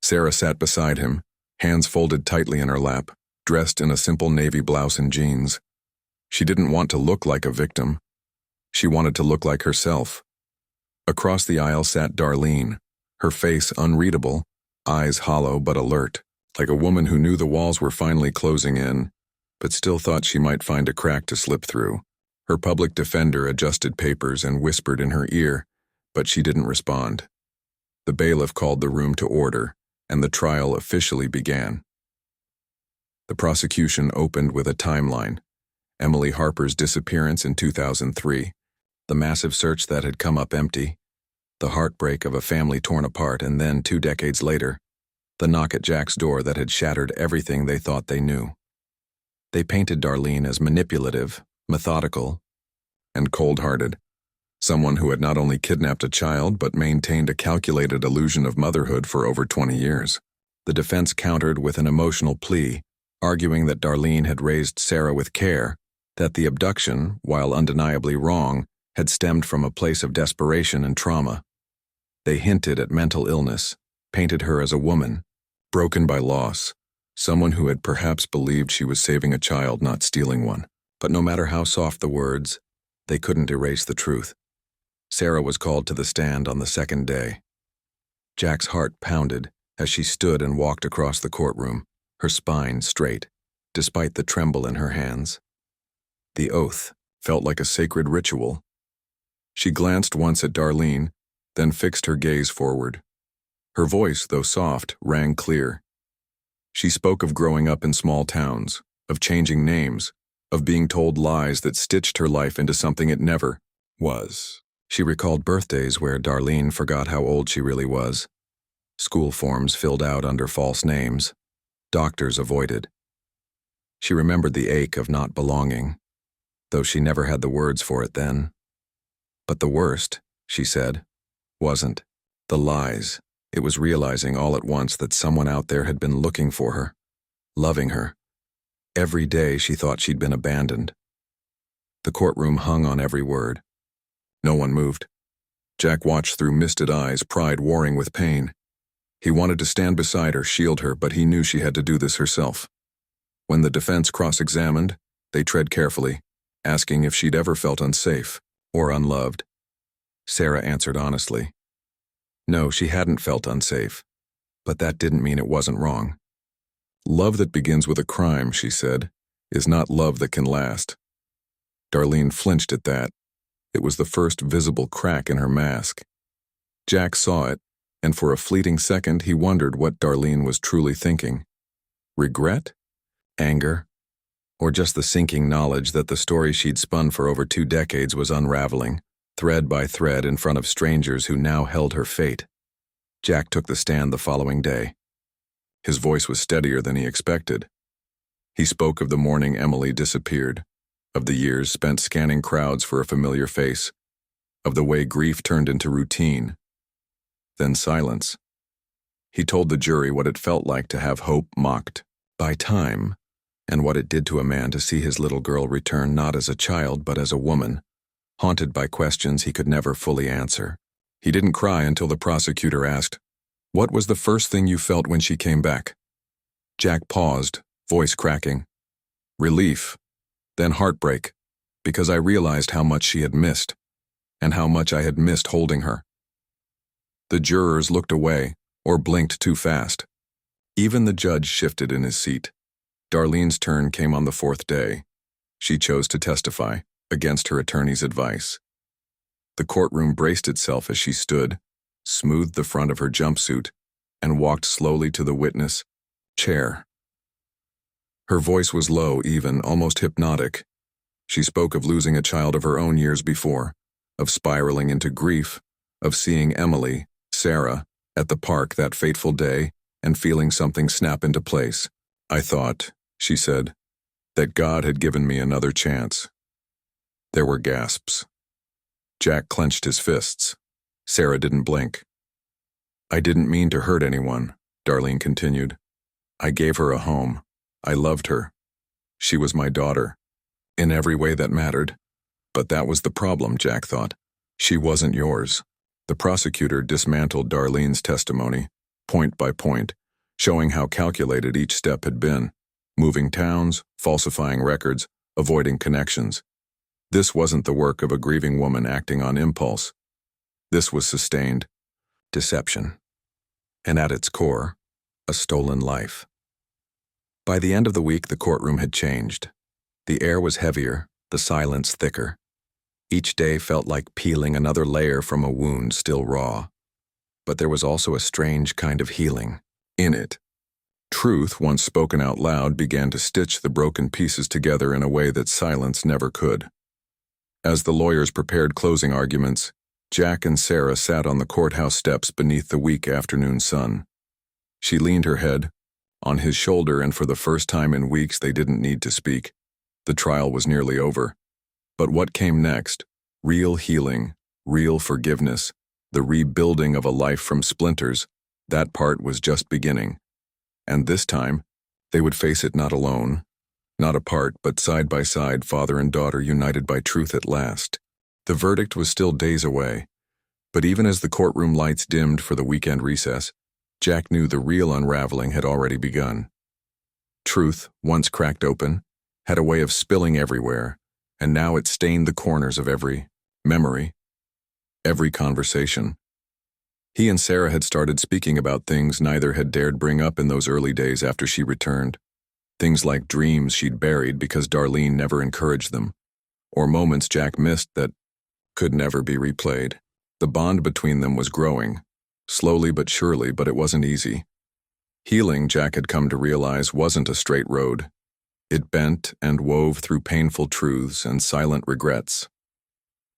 Sarah sat beside him, hands folded tightly in her lap, dressed in a simple navy blouse and jeans. She didn't want to look like a victim. She wanted to look like herself. Across the aisle sat Darlene, her face unreadable, eyes hollow but alert, like a woman who knew the walls were finally closing in, but still thought she might find a crack to slip through. Her public defender adjusted papers and whispered in her ear, but she didn't respond. The bailiff called the room to order, and the trial officially began. The prosecution opened with a timeline: Emily Harper's disappearance in 2003, the massive search that had come up empty, the heartbreak of a family torn apart, and then 2 decades later, the knock at Jack's door that had shattered everything they thought they knew. They painted Darlene as manipulative, methodical, and cold-hearted, someone who had not only kidnapped a child but maintained a calculated illusion of motherhood for over 20 years. The defense countered with an emotional plea, arguing that Darlene had raised Sarah with care, that the abduction, while undeniably wrong, had stemmed from a place of desperation and trauma. They hinted at mental illness, painted her as a woman, broken by loss, someone who had perhaps believed she was saving a child, not stealing one. But no matter how soft the words, they couldn't erase the truth. Sarah was called to the stand on the second day. Jack's heart pounded as she stood and walked across the courtroom, her spine straight, despite the tremble in her hands. The oath felt like a sacred ritual. She glanced once at Darlene, then fixed her gaze forward. Her voice, though soft, rang clear. She spoke of growing up in small towns, of changing names, of being told lies that stitched her life into something it never was. She recalled birthdays where Darlene forgot how old she really was, school forms filled out under false names, doctors avoided. She remembered the ache of not belonging, though she never had the words for it then. But the worst, she said, wasn't the lies. It was realizing all at once that someone out there had been looking for her, loving her. Every day she thought she'd been abandoned. The courtroom hung on every word. No one moved. Jack watched through misted eyes, pride warring with pain. He wanted to stand beside her, shield her, but he knew she had to do this herself. When the defense cross-examined, they tread carefully, asking if she'd ever felt unsafe or unloved. Sarah answered honestly. No, she hadn't felt unsafe, but that didn't mean it wasn't wrong. Love that begins with a crime, she said, is not love that can last. Darlene flinched at that. It was the first visible crack in her mask. Jack saw it, and for a fleeting second he wondered what Darlene was truly thinking. Regret? Anger? Or just the sinking knowledge that the story she'd spun for over 2 decades was unraveling, thread by thread in front of strangers who now held her fate. Jack took the stand the following day. His voice was steadier than he expected. He spoke of the morning Emily disappeared, of the years spent scanning crowds for a familiar face, of the way grief turned into routine. Then silence. He told the jury what it felt like to have hope mocked by time, and what it did to a man to see his little girl return not as a child but as a woman, haunted by questions he could never fully answer. He didn't cry until the prosecutor asked, "What was the first thing you felt when she came back?" Jack paused, voice cracking. Relief, then heartbreak, because I realized how much she had missed, and how much I had missed holding her. The jurors looked away, or blinked too fast. Even the judge shifted in his seat. Darlene's turn came on the 4th day. She chose to testify, against her attorney's advice. The courtroom braced itself as she stood, smoothed the front of her jumpsuit, and walked slowly to the witness chair. Her voice was low, even, almost hypnotic. She spoke of losing a child of her own years before, of spiraling into grief, of seeing Emily, Sarah, at the park that fateful day and feeling something snap into place. I thought, she said, that God had given me another chance. There were gasps. Jack clenched his fists. Sarah didn't blink. I didn't mean to hurt anyone, Darlene continued. I gave her a home. I loved her. She was my daughter, in every way that mattered. But that was the problem, Jack thought. She wasn't yours. The prosecutor dismantled Darlene's testimony, point by point, showing how calculated each step had been. Moving towns, falsifying records, avoiding connections. This wasn't the work of a grieving woman acting on impulse. This was sustained deception. And at its core, a stolen life. By the end of the week, the courtroom had changed. The air was heavier, the silence thicker. Each day felt like peeling another layer from a wound still raw. But there was also a strange kind of healing in it. Truth, once spoken out loud, began to stitch the broken pieces together in a way that silence never could. As the lawyers prepared closing arguments, Jack and Sarah sat on the courthouse steps beneath the weak afternoon sun. She leaned her head on his shoulder, and for the first time in weeks they didn't need to speak. The trial was nearly over. But what came next? Real healing, real forgiveness, the rebuilding of a life from splinters, that part was just beginning. And this time, they would face it not alone, not apart, but side by side, father and daughter united by truth at last. The verdict was still days away, but even as the courtroom lights dimmed for the weekend recess, Jack knew the real unraveling had already begun. Truth, once cracked open, had a way of spilling everywhere, and now it stained the corners of every memory, every conversation. He and Sarah had started speaking about things neither had dared bring up in those early days after she returned. Things like dreams she'd buried because Darlene never encouraged them, or moments Jack missed that could never be replayed. The bond between them was growing, slowly but surely, but it wasn't easy. Healing, Jack had come to realize, wasn't a straight road. It bent and wove through painful truths and silent regrets.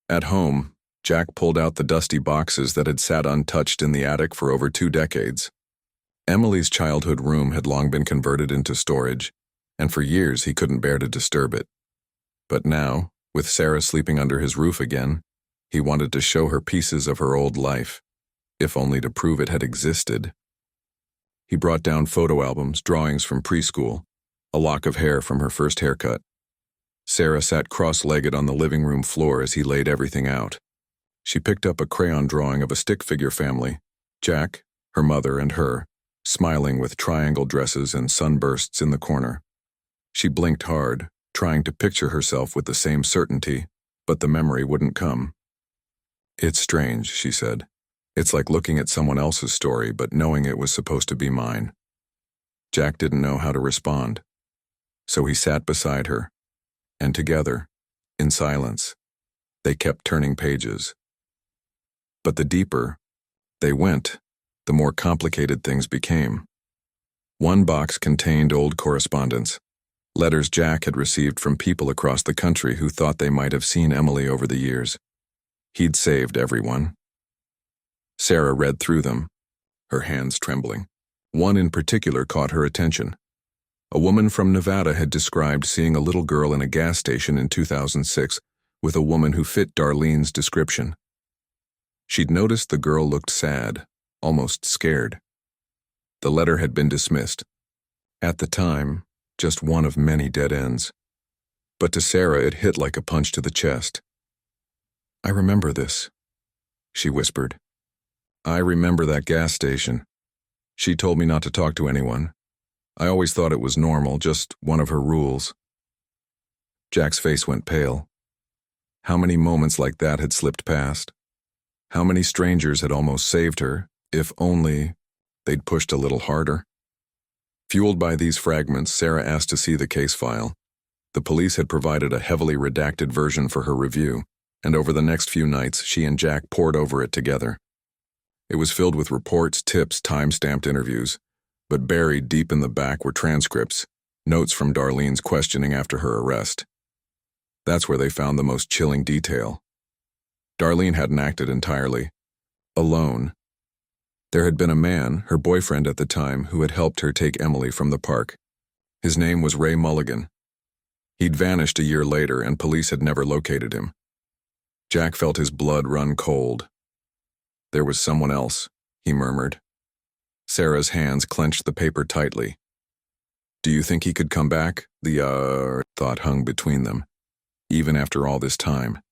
At home, Jack pulled out the dusty boxes that had sat untouched in the attic for over 2 decades. Emily's childhood room had long been converted into storage, and for years he couldn't bear to disturb it. But now, with Sarah sleeping under his roof again, he wanted to show her pieces of her old life, if only to prove it had existed. He brought down photo albums, drawings from preschool, a lock of hair from her first haircut. Sarah sat cross-legged on the living room floor as he laid everything out. She picked up a crayon drawing of a stick figure family, Jack, her mother, and her, smiling with triangle dresses and sunbursts in the corner. She blinked hard, trying to picture herself with the same certainty, but the memory wouldn't come. "It's strange," she said. "It's like looking at someone else's story, but knowing it was supposed to be mine." Jack didn't know how to respond, so he sat beside her, and together, in silence, they kept turning pages. But the deeper they went, the more complicated things became. One box contained old correspondence, letters Jack had received from people across the country who thought they might have seen Emily over the years. He'd saved everyone. Sarah read through them, her hands trembling. One in particular caught her attention. A woman from Nevada had described seeing a little girl in a gas station in 2006 with a woman who fit Darlene's description. She'd noticed the girl looked sad, almost scared. The letter had been dismissed. At the time, just one of many dead ends. But to Sarah it hit like a punch to the chest. "I remember this," she whispered. "I remember that gas station. She told me not to talk to anyone. I always thought it was normal, just one of her rules." Jack's face went pale. How many moments like that had slipped past? How many strangers had almost saved her, if only they'd pushed a little harder? Fueled by these fragments, Sarah asked to see the case file. The police had provided a heavily redacted version for her review, and over the next few nights, she and Jack pored over it together. It was filled with reports, tips, time-stamped interviews, but buried deep in the back were transcripts, notes from Darlene's questioning after her arrest. That's where they found the most chilling detail. Darlene hadn't acted entirely alone. There had been a man, her boyfriend at the time, who had helped her take Emily from the park. His name was Ray Mulligan. He'd vanished a year later, and police had never located him. Jack felt his blood run cold. "There was someone else," he murmured. Sarah's hands clenched the paper tightly. "Do you think he could come back?" The thought hung between them. Even after all this time,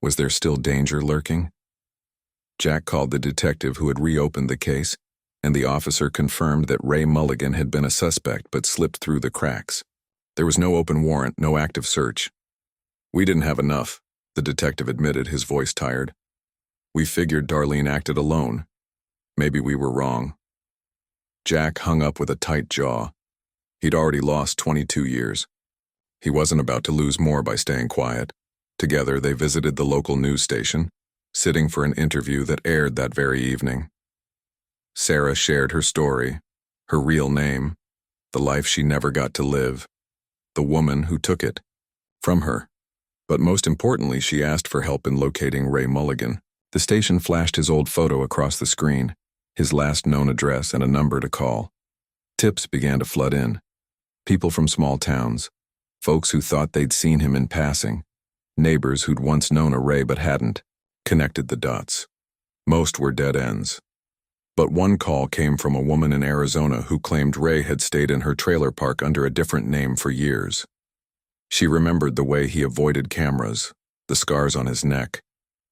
was there still danger lurking? Jack called the detective who had reopened the case, and the officer confirmed that Ray Mulligan had been a suspect but slipped through the cracks. There was no open warrant, no active search. "We didn't have enough," the detective admitted, his voice tired. "We figured Darlene acted alone. Maybe we were wrong." Jack hung up with a tight jaw. He'd already lost 22 years. He wasn't about to lose more by staying quiet. Together, they visited the local news station, sitting for an interview that aired that very evening. Sarah shared her story, her real name, the life she never got to live, the woman who took it from her. But most importantly, she asked for help in locating Ray Mulligan. The station flashed his old photo across the screen, his last known address and a number to call. Tips began to flood in. People from small towns, folks who thought they'd seen him in passing, neighbors who'd once known a Ray but hadn't, connected the dots. Most were dead ends. But one call came from a woman in Arizona who claimed Ray had stayed in her trailer park under a different name for years. She remembered the way he avoided cameras, the scars on his neck,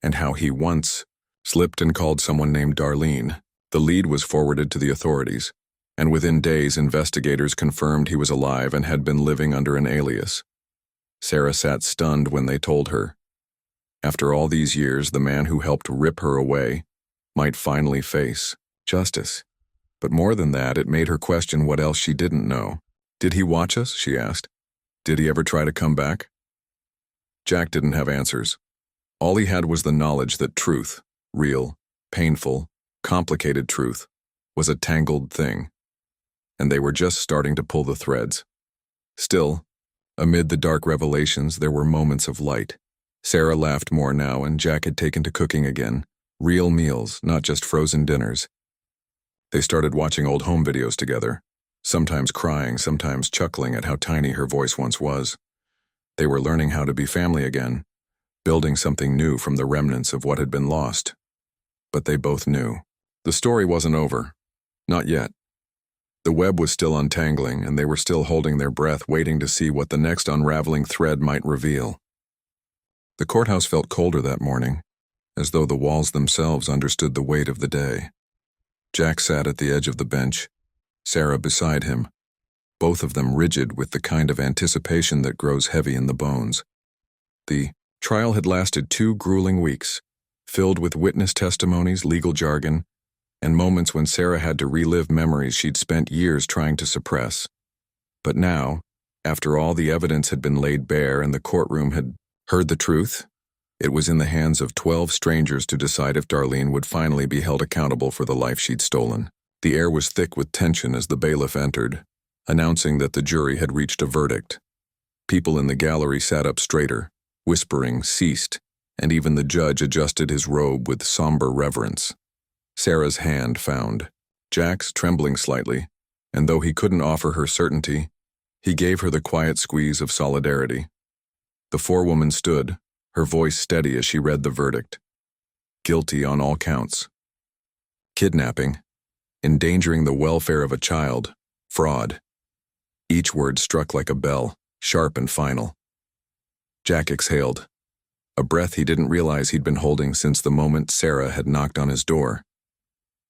and how he once slipped and called someone named Darlene. The lead was forwarded to the authorities, and within days investigators confirmed he was alive and had been living under an alias. Sarah sat stunned when they told her. After all these years, the man who helped rip her away, might finally face justice. But more than that, it made her question what else she didn't know. Did he watch us? She asked. Did he ever try to come back? Jack didn't have answers. All he had was the knowledge that truth, real, painful, complicated truth, was a tangled thing. And they were just starting to pull the threads. Still, amid the dark revelations, there were moments of light. Sarah laughed more now, and Jack had taken to cooking again. Real meals, not just frozen dinners. They started watching old home videos together, sometimes crying, sometimes chuckling at how tiny her voice once was. They were learning how to be family again, building something new from the remnants of what had been lost. But they both knew. The story wasn't over. Not yet. The web was still untangling, and they were still holding their breath, waiting to see what the next unraveling thread might reveal. The courthouse felt colder that morning, as though the walls themselves understood the weight of the day. Jack sat at the edge of the bench, Sarah beside him, both of them rigid with the kind of anticipation that grows heavy in the bones. The trial had lasted 2 grueling weeks, filled with witness testimonies, legal jargon, and moments when Sarah had to relive memories she'd spent years trying to suppress. But now, after all the evidence had been laid bare and the courtroom had heard the truth, it was in the hands of 12 strangers to decide if Darlene would finally be held accountable for the life she'd stolen. The air was thick with tension as the bailiff entered, announcing that the jury had reached a verdict. People in the gallery sat up straighter, whispering ceased, and even the judge adjusted his robe with somber reverence. Sarah's hand found Jack's, trembling slightly, and though he couldn't offer her certainty, he gave her the quiet squeeze of solidarity. The forewoman stood, her voice steady as she read the verdict. Guilty on all counts. Kidnapping, endangering the welfare of a child, fraud. Each word struck like a bell, sharp and final. Jack exhaled, a breath he didn't realize he'd been holding since the moment Sarah had knocked on his door.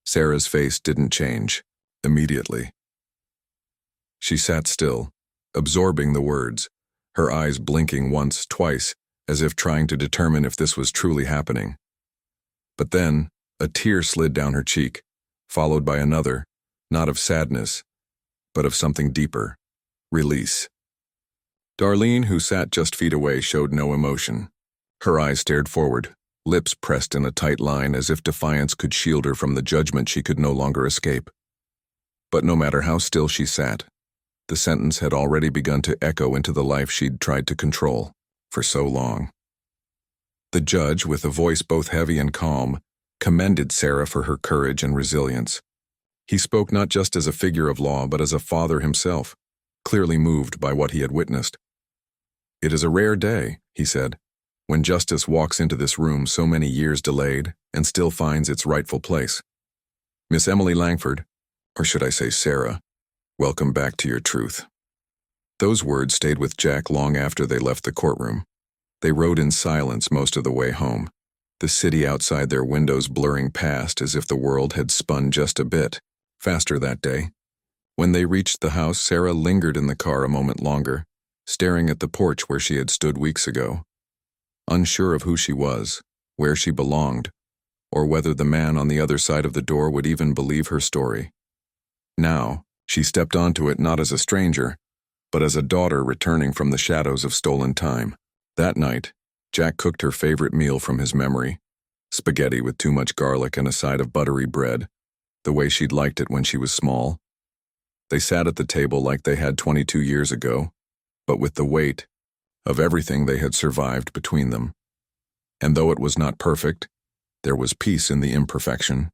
Sarah's face didn't change, immediately. She sat still, absorbing the words, her eyes blinking once, twice, as if trying to determine if this was truly happening. But then, a tear slid down her cheek, followed by another, not of sadness, but of something deeper, release. Darlene, who sat just feet away, showed no emotion. Her eyes stared forward, lips pressed in a tight line as if defiance could shield her from the judgment she could no longer escape. But no matter how still she sat, the sentence had already begun to echo into the life she'd tried to control for so long. The judge, with a voice both heavy and calm, commended Sarah for her courage and resilience. He spoke not just as a figure of law, but as a father himself, clearly moved by what he had witnessed. "It is a rare day," he said, "when justice walks into this room so many years delayed and still finds its rightful place. Miss Emily Langford, or should I say Sarah, welcome back to your truth." Those words stayed with Jack long after they left the courtroom. They rode in silence most of the way home, the city outside their windows blurring past as if the world had spun just a bit faster that day. When they reached the house, Sarah lingered in the car a moment longer, staring at the porch where she had stood weeks ago, unsure of who she was, where she belonged, or whether the man on the other side of the door would even believe her story. Now, she stepped onto it not as a stranger, but as a daughter returning from the shadows of stolen time. That night, Jack cooked her favorite meal from his memory, spaghetti with too much garlic and a side of buttery bread, the way she'd liked it when she was small. They sat at the table like they had 22 years ago, but with the weight of everything they had survived between them. And though it was not perfect, there was peace in the imperfection,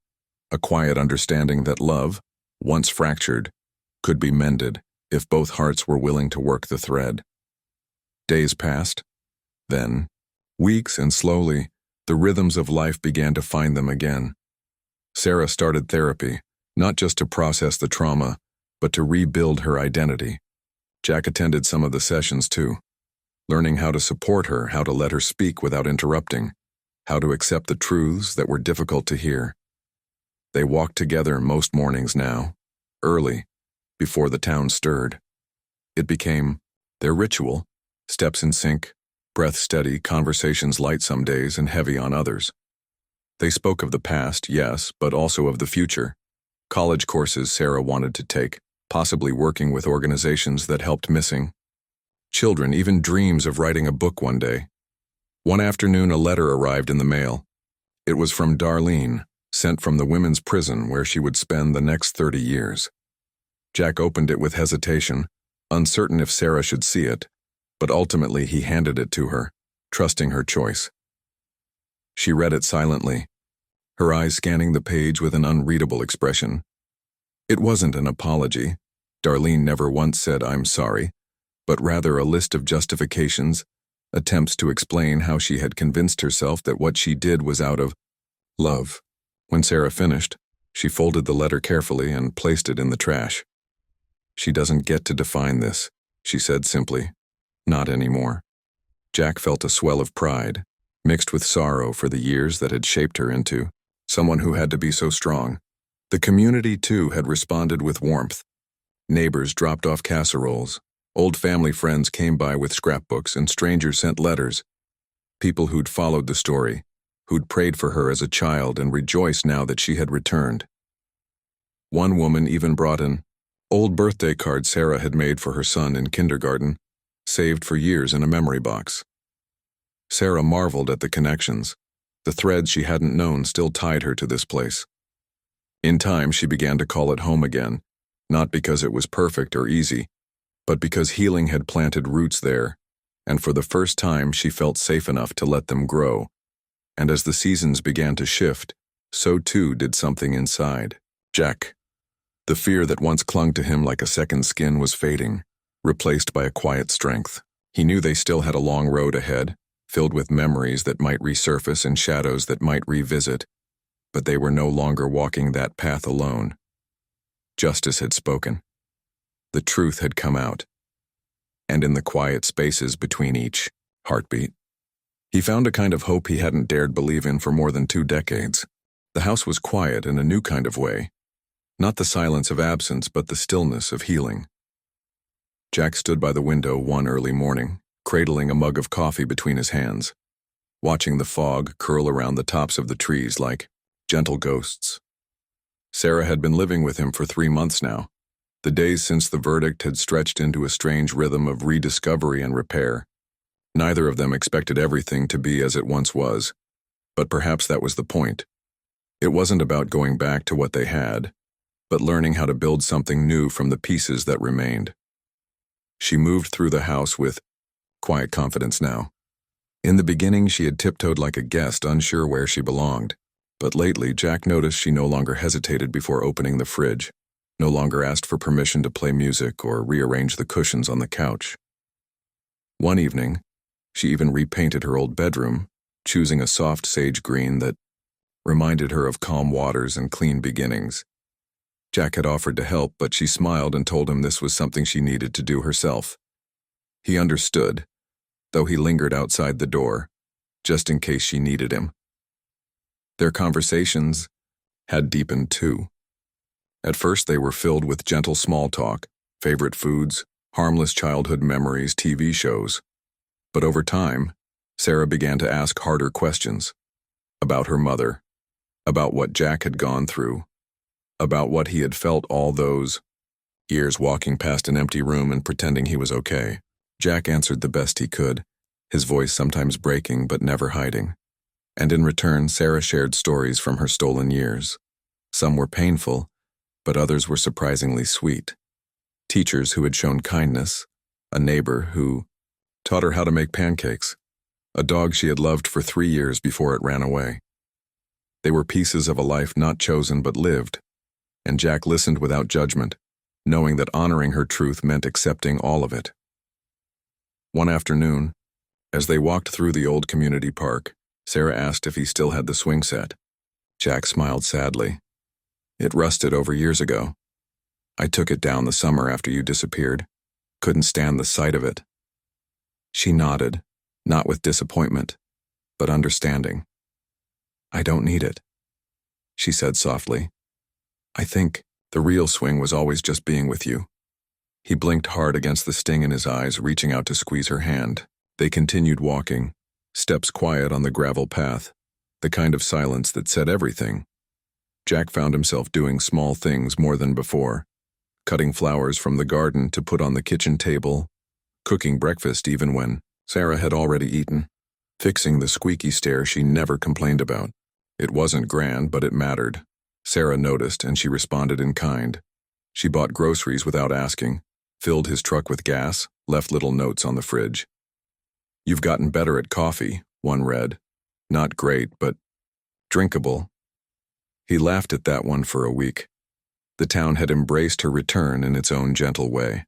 a quiet understanding that love, once fractured, could be mended if both hearts were willing to work the thread. Days passed, then weeks, and slowly, the rhythms of life began to find them again. Sarah started therapy, not just to process the trauma, but to rebuild her identity. Jack attended some of the sessions too, learning how to support her, how to let her speak without interrupting, how to accept the truths that were difficult to hear. They walked together most mornings now, early, before the town stirred. It became their ritual, steps in sync, breath steady, conversations light some days and heavy on others. They spoke of the past, yes, but also of the future. College courses Sarah wanted to take, possibly working with organizations that helped missing children, even dreams of writing a book one day. One afternoon, a letter arrived in the mail. It was from Darlene, sent from the women's prison where she would spend the next 30 years. Jack opened it with hesitation, uncertain if Sarah should see it, but ultimately he handed it to her, trusting her choice. She read it silently, her eyes scanning the page with an unreadable expression. It wasn't an apology. Darlene never once said, "I'm sorry," but rather a list of justifications, attempts to explain how she had convinced herself that what she did was out of love. When Sarah finished, she folded the letter carefully and placed it in the trash. "She doesn't get to define this," she said simply. "Not anymore." Jack felt a swell of pride, mixed with sorrow for the years that had shaped her into someone who had to be so strong. The community, too, had responded with warmth. Neighbors dropped off casseroles. Old family friends came by with scrapbooks, and strangers sent letters. People who'd followed the story, who'd prayed for her as a child and rejoiced now that she had returned. One woman even brought an old birthday card Sarah had made for her son in kindergarten, saved for years in a memory box. Sarah marveled at the connections. The threads she hadn't known still tied her to this place. In time, she began to call it home again, not because it was perfect or easy, but because healing had planted roots there, and for the first time she felt safe enough to let them grow. And as the seasons began to shift, so too did something inside Jack. The fear that once clung to him like a second skin was fading, replaced by a quiet strength. He knew they still had a long road ahead, filled with memories that might resurface and shadows that might revisit, but they were no longer walking that path alone. Justice had spoken. The truth had come out. And in the quiet spaces between each heartbeat, he found a kind of hope he hadn't dared believe in for more than 2 decades. The house was quiet in a new kind of way. Not the silence of absence, but the stillness of healing. Jack stood by the window one early morning, cradling a mug of coffee between his hands, watching the fog curl around the tops of the trees like gentle ghosts. Sarah had been living with him for 3 months now. The days since the verdict had stretched into a strange rhythm of rediscovery and repair. Neither of them expected everything to be as it once was, but perhaps that was the point. It wasn't about going back to what they had, but learning how to build something new from the pieces that remained. She moved through the house with quiet confidence now. In the beginning, she had tiptoed like a guest, unsure where she belonged. But lately, Jack noticed she no longer hesitated before opening the fridge, no longer asked for permission to play music or rearrange the cushions on the couch. One evening, she even repainted her old bedroom, choosing a soft sage green that reminded her of calm waters and clean beginnings. Jack had offered to help, but she smiled and told him this was something she needed to do herself. He understood, though he lingered outside the door, just in case she needed him. Their conversations had deepened too. At first they were filled with gentle small talk, favorite foods, harmless childhood memories, TV shows. But over time, Sarah began to ask harder questions. About her mother, about what Jack had gone through, about what he had felt all those years walking past an empty room and pretending he was okay. Jack answered the best he could, his voice sometimes breaking but never hiding. And in return, Sarah shared stories from her stolen years. Some were painful, but others were surprisingly sweet. Teachers who had shown kindness, a neighbor who taught her how to make pancakes, a dog she had loved for 3 years before it ran away. They were pieces of a life not chosen but lived, and Jack listened without judgment, knowing that honoring her truth meant accepting all of it. One afternoon, as they walked through the old community park, Sarah asked if he still had the swing set. Jack smiled sadly. "It rusted over years ago. I took it down the summer after you disappeared. Couldn't stand the sight of it." She nodded, not with disappointment, but understanding. "I don't need it," she said softly. "I think the real swing was always just being with you." He blinked hard against the sting in his eyes, reaching out to squeeze her hand. They continued walking, steps quiet on the gravel path, the kind of silence that said everything. Jack found himself doing small things more than before, cutting flowers from the garden to put on the kitchen table, cooking breakfast even when Sarah had already eaten, fixing the squeaky stair she never complained about. It wasn't grand, but it mattered. Sarah noticed, and she responded in kind. She bought groceries without asking, filled his truck with gas, left little notes on the fridge. "You've gotten better at coffee," one read. "Not great, but drinkable." He laughed at that one for a week. The town had embraced her return in its own gentle way.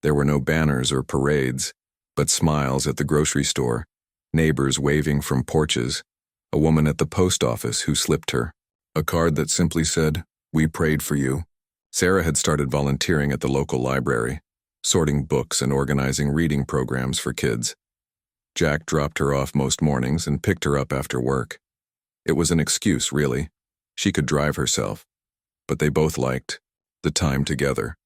There were no banners or parades, but smiles at the grocery store, neighbors waving from porches, a woman at the post office who slipped her a card that simply said, "We prayed for you." Sarah had started volunteering at the local library, sorting books and organizing reading programs for kids. Jack dropped her off most mornings and picked her up after work. It was an excuse, really. She could drive herself, but they both liked the time together.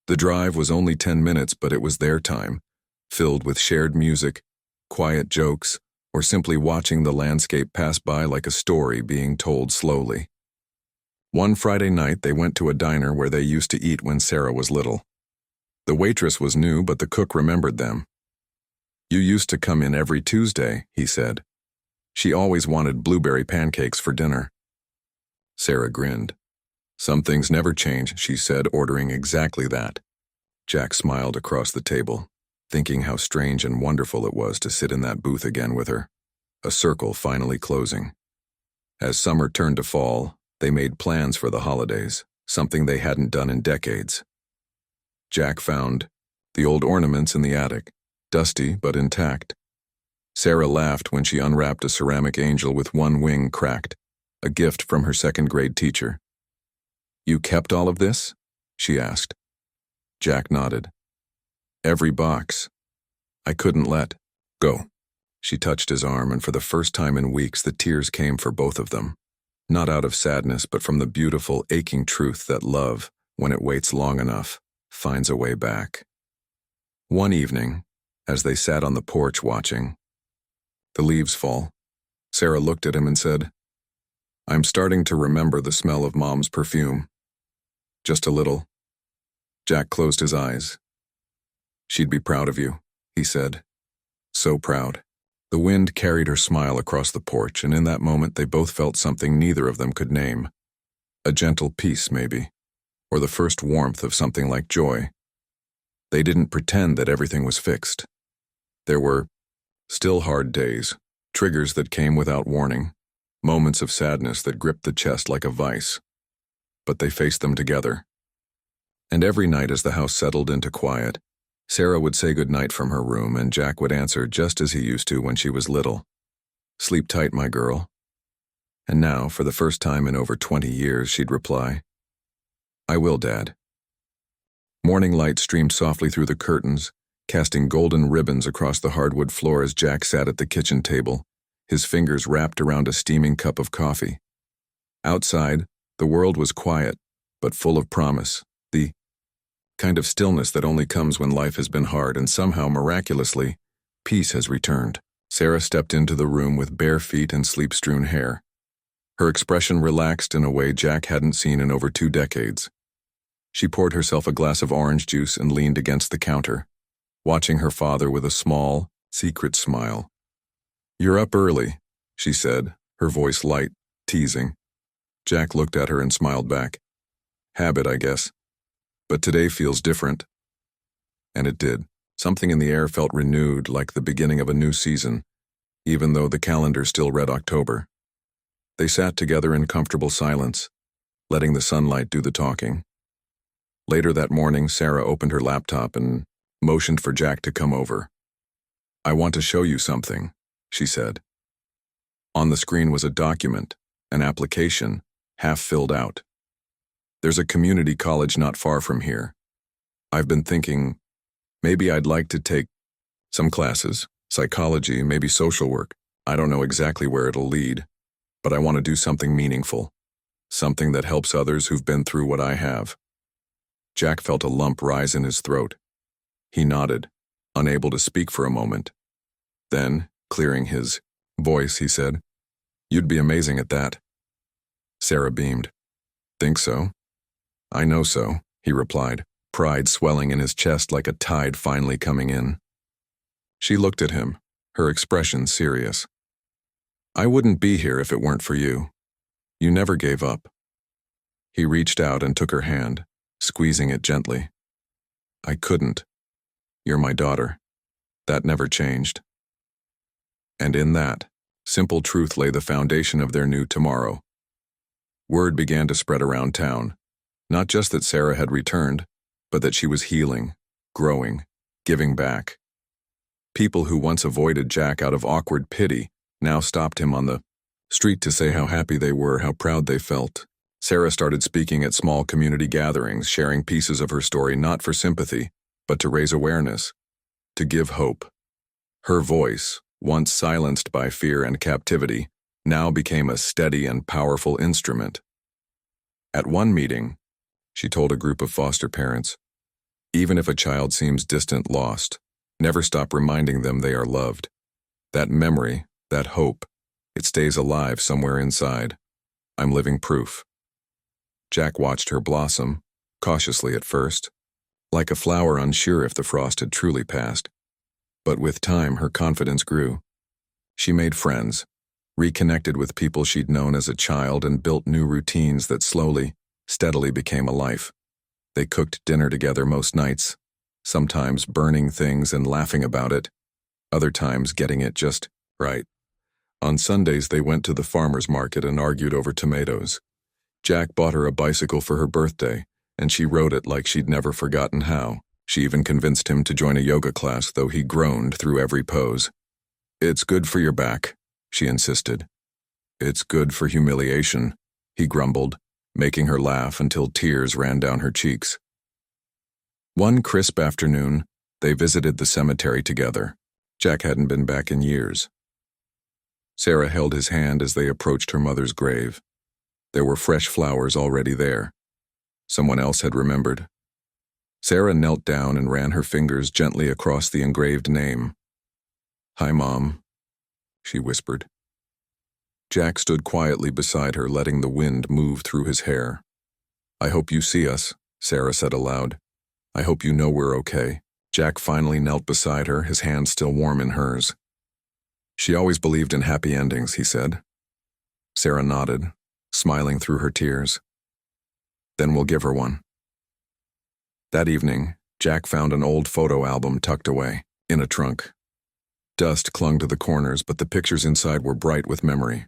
The drive was only 10 minutes, but it was their time, filled with shared music, quiet jokes, or simply watching the landscape pass by like a story being told slowly. One Friday night, they went to a diner where they used to eat when Sarah was little. The waitress was new, but the cook remembered them. "You used to come in every Tuesday," he said. She always wanted blueberry pancakes for dinner. Sarah grinned. "Some things never change," she said, ordering exactly that. Jack smiled across the table, thinking how strange and wonderful it was to sit in that booth again with her, a circle finally closing. As summer turned to fall, they made plans for the holidays, something they hadn't done in decades. Jack found the old ornaments in the attic, dusty but intact. Sarah laughed when she unwrapped a ceramic angel with one wing cracked, a gift from her second-grade teacher. "You kept all of this?" she asked. Jack nodded. "Every box. I couldn't let go." She touched his arm, and for the first time in weeks the tears came for both of them. Not out of sadness, but from the beautiful, aching truth that love, when it waits long enough, finds a way back. One evening, as they sat on the porch watching the leaves fall, Sarah looked at him and said, "I'm starting to remember the smell of Mom's perfume. Just a little." Jack closed his eyes. "She'd be proud of you," he said. "So proud." The wind carried her smile across the porch, and in that moment they both felt something neither of them could name. A gentle peace, maybe, or the first warmth of something like joy. They didn't pretend that everything was fixed. There were still hard days, triggers that came without warning, moments of sadness that gripped the chest like a vice. But they faced them together. And every night as the house settled into quiet, Sarah would say goodnight from her room, and Jack would answer just as he used to when she was little. "Sleep tight, my girl." And now, for the first time in over 20 years, she'd reply, "I will, Dad." Morning light streamed softly through the curtains, casting golden ribbons across the hardwood floor as Jack sat at the kitchen table, his fingers wrapped around a steaming cup of coffee. Outside, the world was quiet, but full of promise, the kind of stillness that only comes when life has been hard, and somehow, miraculously, peace has returned. Sarah stepped into the room with bare feet and sleep-strewn hair. Her expression relaxed in a way Jack hadn't seen in over 2 decades. She poured herself a glass of orange juice and leaned against the counter, watching her father with a small, secret smile. "You're up early," she said, her voice light, teasing. Jack looked at her and smiled back. "Habit, I guess. But today feels different." And it did. Something in the air felt renewed, like the beginning of a new season, even though the calendar still read October. They sat together in comfortable silence, letting the sunlight do the talking. Later that morning, Sarah opened her laptop and motioned for Jack to come over. "I want to show you something," she said. On the screen was a document, an application, half filled out. "There's a community college not far from here. I've been thinking, maybe I'd like to take some classes, psychology, maybe social work. I don't know exactly where it'll lead, but I want to do something meaningful, something that helps others who've been through what I have." Jack felt a lump rise in his throat. He nodded, unable to speak for a moment. Then, clearing his voice, he said, You'd be amazing at that. Sarah beamed. Think so? I know so, he replied, pride swelling in his chest like a tide finally coming in. She looked at him, her expression serious. I wouldn't be here if it weren't for you. You never gave up. He reached out and took her hand, squeezing it gently. I couldn't. You're my daughter. That never changed. And in that simple truth lay the foundation of their new tomorrow. Word began to spread around town, not just that Sarah had returned, but that she was healing, growing, giving back. People who once avoided Jack out of awkward pity now stopped him on the street to say how happy they were, how proud they felt. Sarah started speaking at small community gatherings, sharing pieces of her story not for sympathy, but to raise awareness, to give hope. Her voice, once silenced by fear and captivity, now became a steady and powerful instrument. At one meeting, she told a group of foster parents, even if a child seems distant, lost, never stop reminding them they are loved. That memory, that hope, it stays alive somewhere inside. I'm living proof. Jack watched her blossom, cautiously at first, like a flower unsure if the frost had truly passed. But with time, her confidence grew. She made friends, reconnected with people she'd known as a child, and built new routines that slowly, steadily became a life. They cooked dinner together most nights, sometimes burning things and laughing about it, other times getting it just right. On Sundays, they went to the farmer's market and argued over tomatoes. Jack bought her a bicycle for her birthday, and she rode it like she'd never forgotten how. She even convinced him to join a yoga class, though he groaned through every pose. It's good for your back, she insisted. It's good for humiliation, he grumbled, making her laugh until tears ran down her cheeks. One crisp afternoon, they visited the cemetery together. Jack hadn't been back in years. Sarah held his hand as they approached her mother's grave. There were fresh flowers already there. Someone else had remembered. Sarah knelt down and ran her fingers gently across the engraved name. Hi, Mom, she whispered. Jack stood quietly beside her, letting the wind move through his hair. I hope you see us, Sarah said aloud. I hope you know we're okay. Jack finally knelt beside her, his hand still warm in hers. She always believed in happy endings, he said. Sarah nodded, smiling through her tears. Then we'll give her one. That evening, Jack found an old photo album tucked away, in a trunk. Dust clung to the corners, but the pictures inside were bright with memory.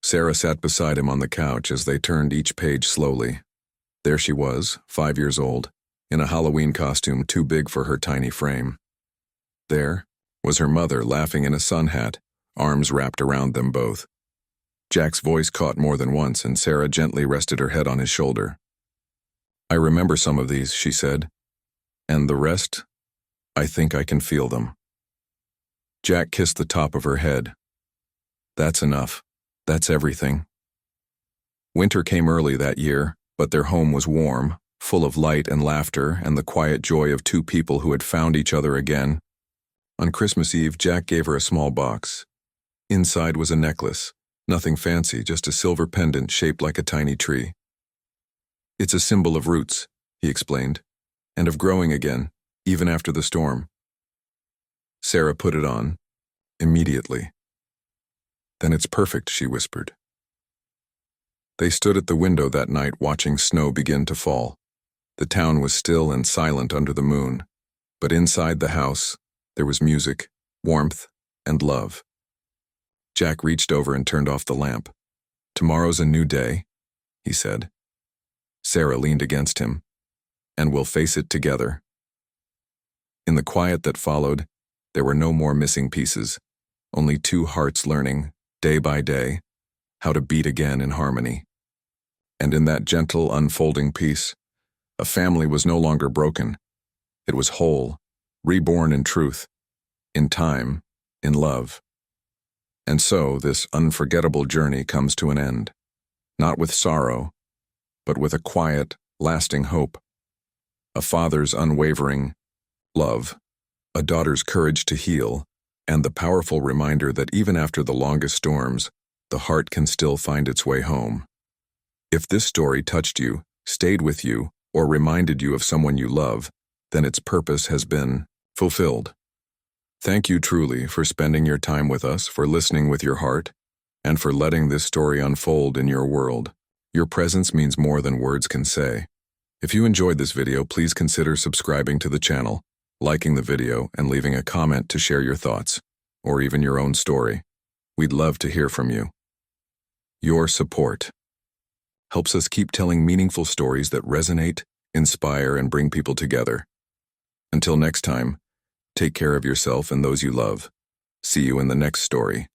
Sarah sat beside him on the couch as they turned each page slowly. There she was, 5 years old, in a Halloween costume too big for her tiny frame. There was her mother laughing in a sun hat, arms wrapped around them both. Jack's voice caught more than once, and Sarah gently rested her head on his shoulder. I remember some of these, she said, and the rest, I think I can feel them. Jack kissed the top of her head. That's enough. That's everything. Winter came early that year, but their home was warm, full of light and laughter and the quiet joy of two people who had found each other again. On Christmas Eve, Jack gave her a small box. Inside was a necklace, nothing fancy, just a silver pendant shaped like a tiny tree. It's a symbol of roots, he explained, and of growing again, even after the storm. Sarah put it on, immediately. Then it's perfect, she whispered. They stood at the window that night watching snow begin to fall. The town was still and silent under the moon, but inside the house, there was music, warmth, and love. Jack reached over and turned off the lamp. Tomorrow's a new day, he said. Sarah leaned against him, and we'll face it together. In the quiet that followed, there were no more missing pieces, only two hearts learning, day by day, how to beat again in harmony. And in that gentle, unfolding peace, a family was no longer broken. It was whole, reborn in truth, in time, in love. And so this unforgettable journey comes to an end, not with sorrow, but with a quiet, lasting hope. A father's unwavering love, a daughter's courage to heal, and the powerful reminder that even after the longest storms, the heart can still find its way home. If this story touched you, stayed with you, or reminded you of someone you love, then its purpose has been fulfilled. Thank you truly for spending your time with us, for listening with your heart, and for letting this story unfold in your world. Your presence means more than words can say. If you enjoyed this video, please consider subscribing to the channel, liking the video, and leaving a comment to share your thoughts, or even your own story. We'd love to hear from you. Your support helps us keep telling meaningful stories that resonate, inspire, and bring people together. Until next time, take care of yourself and those you love. See you in the next story.